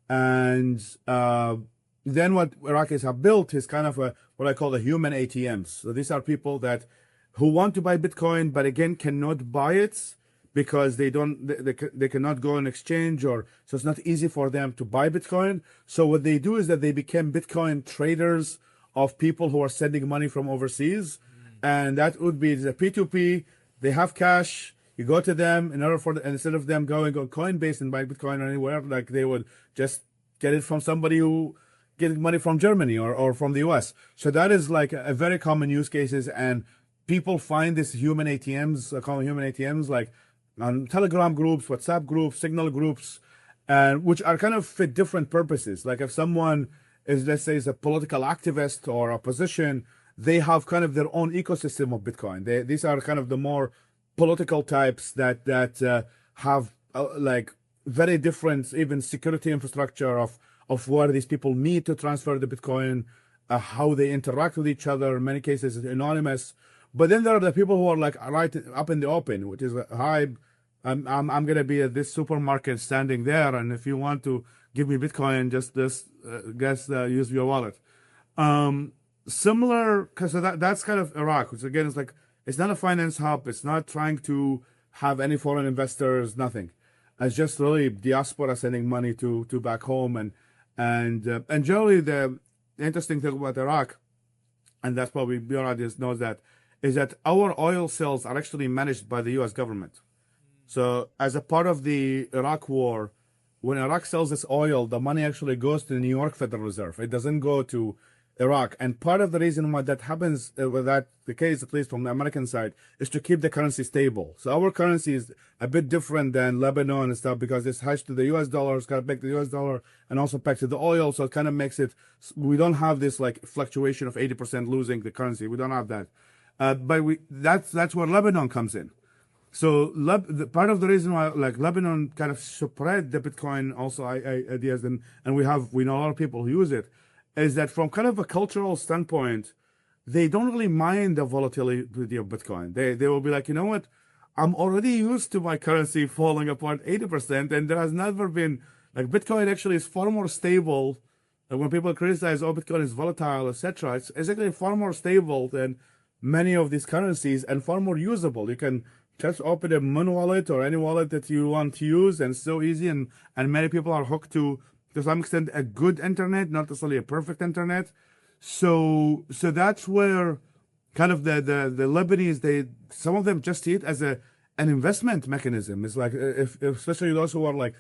and then what Iraqis have built is kind of what I call the human ATMs. So these are people who want to buy Bitcoin, but again cannot buy it because they cannot go on exchange, or so it's not easy for them to buy Bitcoin. So what they do is that they become Bitcoin traders of people who are sending money from overseas, and that would be the P2P. They have cash. You go to them and instead of them going on Coinbase and buying Bitcoin or anywhere, like they would just get it from somebody who getting money from Germany or from the US. So that is like a very common use cases, and people find these human ATMs, common human ATMs, like on Telegram groups, WhatsApp groups, Signal groups, and which are kind of fit different purposes. Like if someone is, let's say, is a political activist or opposition, they have kind of their own ecosystem of Bitcoin. These are kind of the more political types that have like very different, even security infrastructure of where these people meet to transfer the Bitcoin, how they interact with each other. In many cases, it's anonymous. But then there are the people who are like right up in the open, which is, hi, I'm gonna be at this supermarket standing there, and if you want to give me Bitcoin, just use your wallet. Similar, because that's kind of Iraq, which again is like, it's not a finance hub. It's not trying to have any foreign investors, nothing. It's just really diaspora sending money to back home, and generally the interesting thing about Iraq, and that's probably your audience knows that, is that our oil sales are actually managed by the U.S. government. So as a part of the Iraq war, when Iraq sells its oil, the money actually goes to the New York Federal Reserve. It doesn't go to Iraq. And part of the reason why that happens, with that the case, at least from the American side, is to keep the currency stable. So our currency is a bit different than Lebanon and stuff, because it's hedged to the US dollar, it's kind of back to the US dollar, and also back to the oil. So it kind of makes it, we don't have this like fluctuation of 80% losing the currency. We don't have that. But that's where Lebanon comes in. So part of the reason why like Lebanon kind of spread the Bitcoin also ideas, and we know a lot of people who use it, is that from kind of a cultural standpoint, they don't really mind the volatility of Bitcoin. They will be like, you know what, I'm already used to my currency falling apart 80%, and there has never been, like, Bitcoin actually is far more stable. And when people criticize, oh, Bitcoin is volatile, etc., it's actually far more stable than many of these currencies, and far more usable. You can just open a Moon wallet or any wallet that you want to use, and it's so easy, and many people are hooked to some extent a good internet, not necessarily a perfect internet. So that's where kind of the Lebanese, some of them just see it as an investment mechanism. It's like if especially those who are like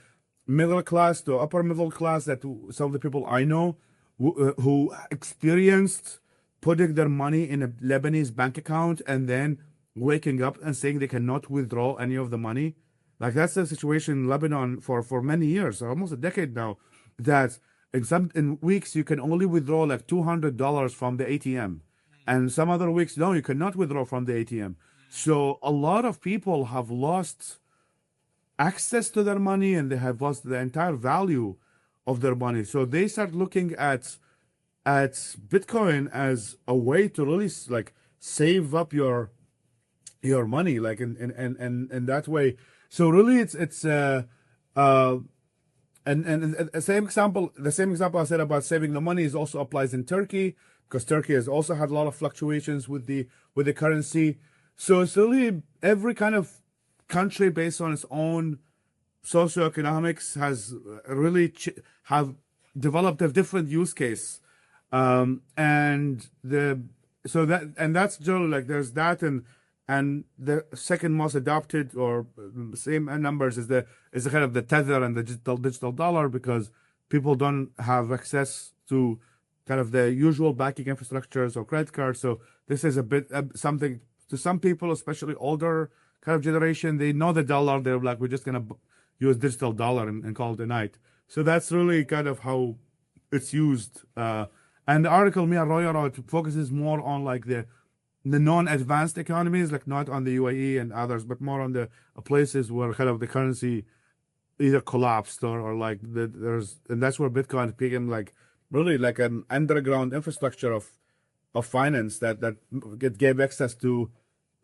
middle class to upper middle class, that some of the people I know who experienced putting their money in a Lebanese bank account and then waking up and saying they cannot withdraw any of the money. Like that's the situation in Lebanon for many years, almost a decade now, that in weeks you can only withdraw like $200 from the ATM. And some other weeks, no, you cannot withdraw from the ATM. So a lot of people have lost access to their money and they have lost the entire value of their money. So they start looking at Bitcoin as a way to really like save up your money, like in that way. So really, it's and the same example I said about saving the money is also applies in Turkey, because Turkey has also had a lot of fluctuations with the currency. So it's really every kind of country based on its own socioeconomics has really have developed a different use case, and that's generally like there's that, and the second most adopted or same numbers is the kind of the tether and the digital dollar, because people don't have access to kind of the usual banking infrastructures or credit cards. So this is a bit something to some people, especially older kind of generation. They know the dollar. They're like, we're just gonna use digital dollar and call it a night. So that's really kind of how it's used. And the article Mia Roy wrote focuses more on like the non-advanced economies, like not on the UAE and others, but more on the places where kind of the currency either collapsed or like and that's where Bitcoin became like really like an underground infrastructure of finance that it gave access to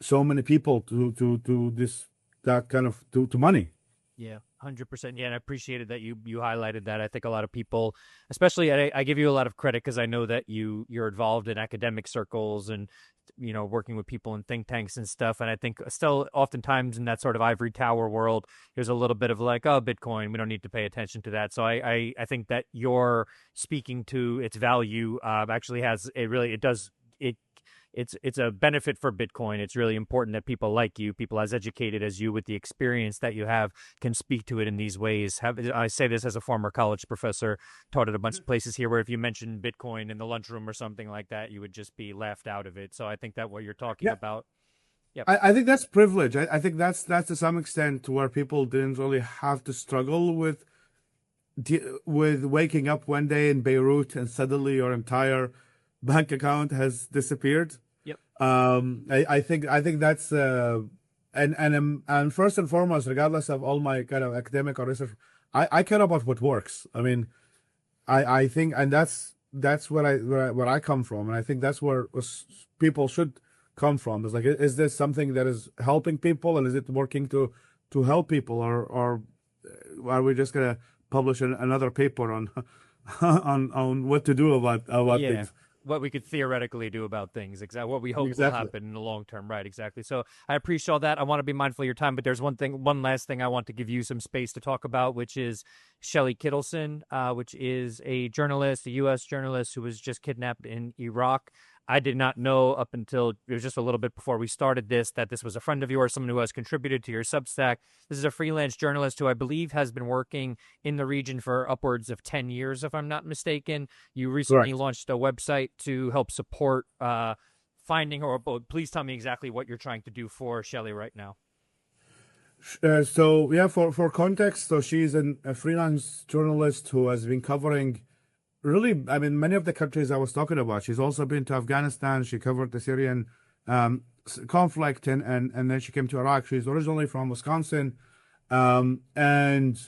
so many people to this that kind of to money. Yeah, 100%. Yeah, and I appreciated that you highlighted that. I think a lot of people, especially I give you a lot of credit because I know that you're involved in academic circles and working with people in think tanks and stuff. And I think still oftentimes in that sort of ivory tower world, there's a little bit of like, oh, Bitcoin, we don't need to pay attention to that. So I think that you're speaking to its value actually has it's a benefit for Bitcoin. It's really important that people like you, people as educated as you with the experience that you have, can speak to it in these ways. I say this as a former college professor, taught at a bunch of places here, where if you mentioned Bitcoin in the lunchroom or something like that, you would just be laughed out of it. So I think that what you're talking about. Yep. I think that's privilege. I think that's to some extent to where people didn't really have to struggle with waking up one day in Beirut and suddenly your entire bank account has disappeared. Yep. I think that's and first and foremost, regardless of all my kind of academic or research, I care about what works. I mean, I think, and that's where I come from, and I think that's where people should come from. It's like, is this something that is helping people, and is it working to help people, or are we just gonna publish another paper on on what to do about things? What we could theoretically do about things, exactly what we hope will happen in the long term, right? Exactly. So I appreciate all that. I want to be mindful of your time, but there's one last thing I want to give you some space to talk about, which is Shelly Kittleson, which is a journalist, a U.S. journalist who was just kidnapped in Iraq. I did not know up until it was just a little bit before we started this that this was a friend of yours, someone who has contributed to your Substack. This is a freelance journalist who I believe has been working in the region for upwards of 10 years, if I'm not mistaken. You recently launched a website to help support finding her. Please tell me exactly what you're trying to do for Shelly right now. So yeah, for context, so she's a freelance journalist who has been covering really, I mean, many of the countries I was talking about. She's also been to Afghanistan. She covered the Syrian conflict, and then she came to Iraq. She's originally from Wisconsin, and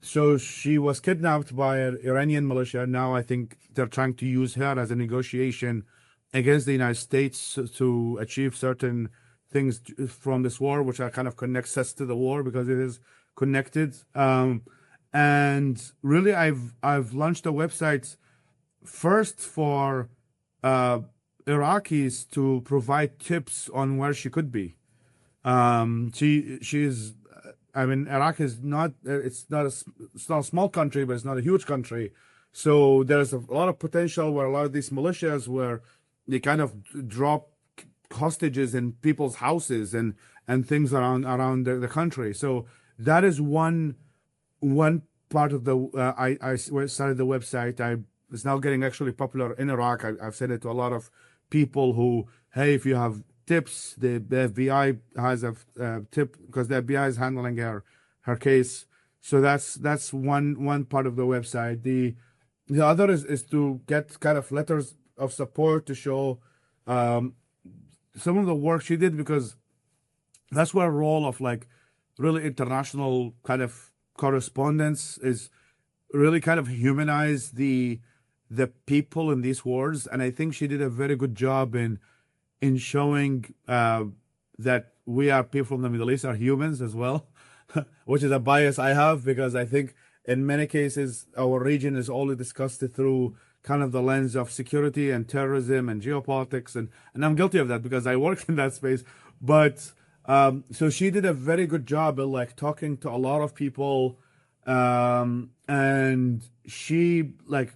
so she was kidnapped by an Iranian militia. Now I think they're trying to use her as a negotiation against the United States to achieve certain things from this war, which are kind of connects us to the war because it is connected. And really, I've launched a website first for Iraqis to provide tips on where she could be. She's, I mean, Iraq is not it's not a small country, but it's not a huge country. So there's a lot of potential where a lot of these militias where they kind of drop hostages in people's houses and things around the country. So that is one part of the I started the website. It's now getting actually popular in Iraq. I've said it to a lot of people who, hey, if you have tips, the FBI has a tip because the FBI is handling her case. So that's one part of the website. The other is to get kind of letters of support to show some of the work she did, because that's where a role of like really international kind of correspondence is really kind of humanize the people in these wars. And I think she did a very good job in showing that we are people from the Middle East are humans as well, which is a bias I have, because I think in many cases our region is only discussed through kind of the lens of security and terrorism and geopolitics, and I'm guilty of that because I work in that space. But so she did a very good job of like talking to a lot of people, and she like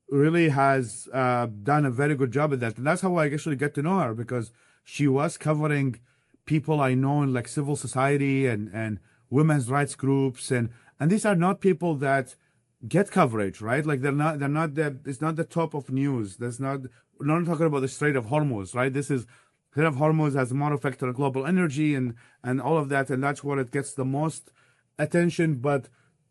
really has done a very good job at that. And that's how I actually get to know her, because she was covering people I know in like civil society and women's rights groups, and these are not people that get coverage, right? Like they're not it's not the top of news. We're not talking about the Strait of Hormuz, right? This is Strait of Hormuz has more effect on global energy and all of that, and that's where it gets the most attention. But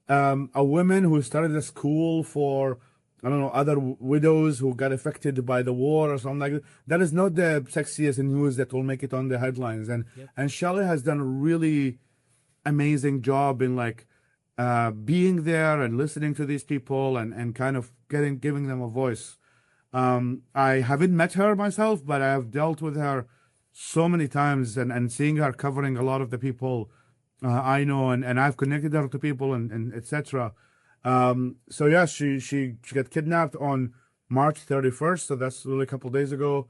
a woman who started a school for, I don't know, other widows who got affected by the war or something like that, that is not the sexiest news that will make it on the headlines. And Shelly has done a really amazing job in like being there and listening to these people and kind of giving them a voice. I haven't met her myself, but I have dealt with her so many times, and seeing her covering a lot of the people I know, and I've connected her to people and etc. So yeah, she got kidnapped on March 31st, so that's really a couple of days ago,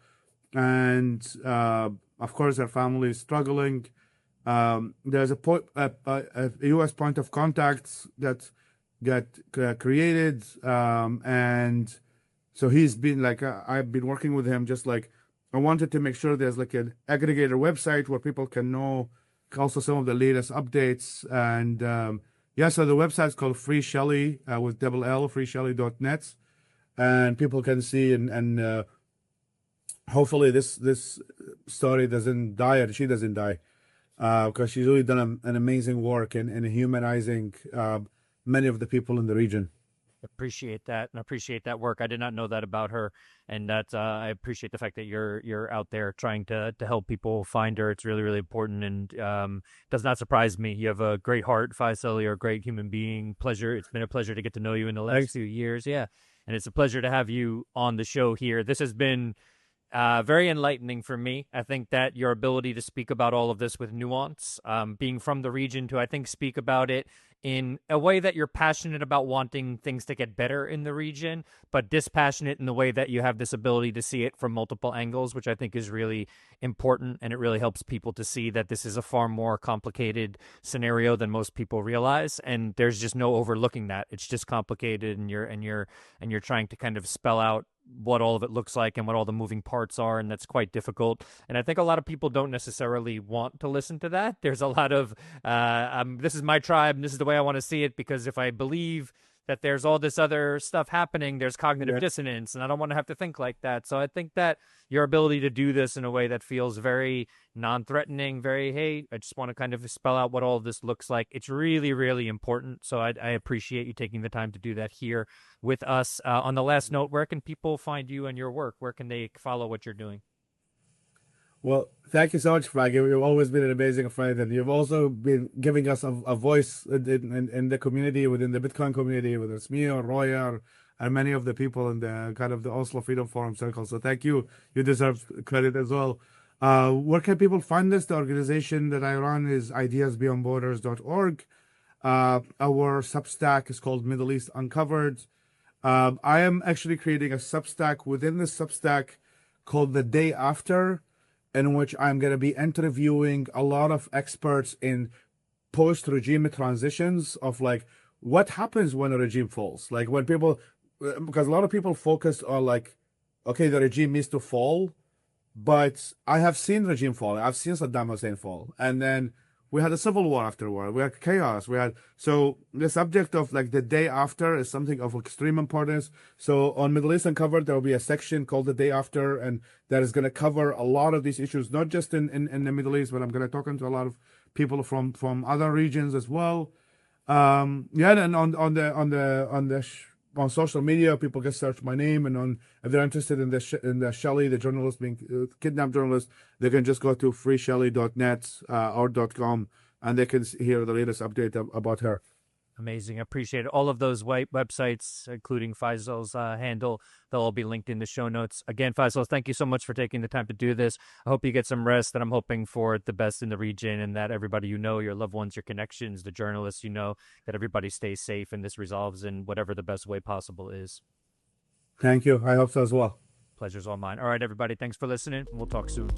and of course her family is struggling. There's a U.S. point of contact that got created, and so he's been like I've been working with him. Just like I wanted to make sure there's like an aggregator website where people can know also some of the latest updates. And yeah, so the website's called Free Shelly with double L, freeshelly.net, and people can see and hopefully this story doesn't die, or she doesn't die. Because she's really done an amazing work in humanizing many of the people in the region. Appreciate that, and appreciate that work. I did not know that about her, and that I appreciate the fact that you're out there trying to help people find her. It's really, really important, and does not surprise me. You have a great heart, Faisal. You're a great human being. Pleasure. It's been a pleasure to get to know you in the last few years. Yeah, and it's a pleasure to have you on the show here. This has been very enlightening for me. I think that your ability to speak about all of this with nuance, being from the region, to I think speak about it in a way that you're passionate about wanting things to get better in the region, but dispassionate in the way that you have this ability to see it from multiple angles, which I think is really important. And it really helps people to see that this is a far more complicated scenario than most people realize. And there's just no overlooking that. It's just complicated, and you're trying to kind of spell out what all of it looks like and what all the moving parts are, and that's quite difficult. And I think a lot of people don't necessarily want to listen to that. There's a lot of this is my tribe and this is the way I want to see it, because if I believe that there's all this other stuff happening, there's cognitive dissonance, and I don't want to have to think like that. So I think that your ability to do this in a way that feels very non-threatening, very, hey, I just want to kind of spell out what all of this looks like, it's really, really important. So I appreciate you taking the time to do that here with us. On the last note, where can people find you and your work? Where can they follow what you're doing? Well, thank you so much, Frank. You've always been an amazing friend, and you've also been giving us a voice in the community, within the Bitcoin community, whether it's me or Roya and many of the people in the kind of the Oslo Freedom Forum circle. So thank you. You deserve credit as well. Where can people find this? The organization that I run is ideasbeyondborders.org. Our Substack is called Middle East Uncovered. I am actually creating a Substack within the Substack called The Day After, in which I'm going to be interviewing a lot of experts in post-regime transitions of like what happens when a regime falls. Like when people, because a lot of people focus on like, okay, the regime needs to fall, But I have seen regime fall. I've seen Saddam Hussein fall, and then we had a civil war afterward. We had chaos. We had so the subject of like the day after is something of extreme importance. So on Middle East Uncovered, there will be a section called the day after, and that is going to cover a lot of these issues, not just in the Middle East, but I'm going to talk to a lot of people from other regions as well. Yeah, and on social media, people can search my name, and on if they're interested in the Shelly, the journalist being kidnapped journalist, they can just go to freeshelly.net or .com, and they can hear the latest update about her. Amazing. I appreciate it. All of those websites, including Faisal's handle, they'll all be linked in the show notes. Again, Faisal, thank you so much for taking the time to do this. I hope you get some rest, and I'm hoping for the best in the region and that everybody you know, your loved ones, your connections, the journalists you know, that everybody stays safe and this resolves in whatever the best way possible is. Thank you. I hope so as well. Pleasure's all mine. All right, everybody. Thanks for listening. We'll talk soon.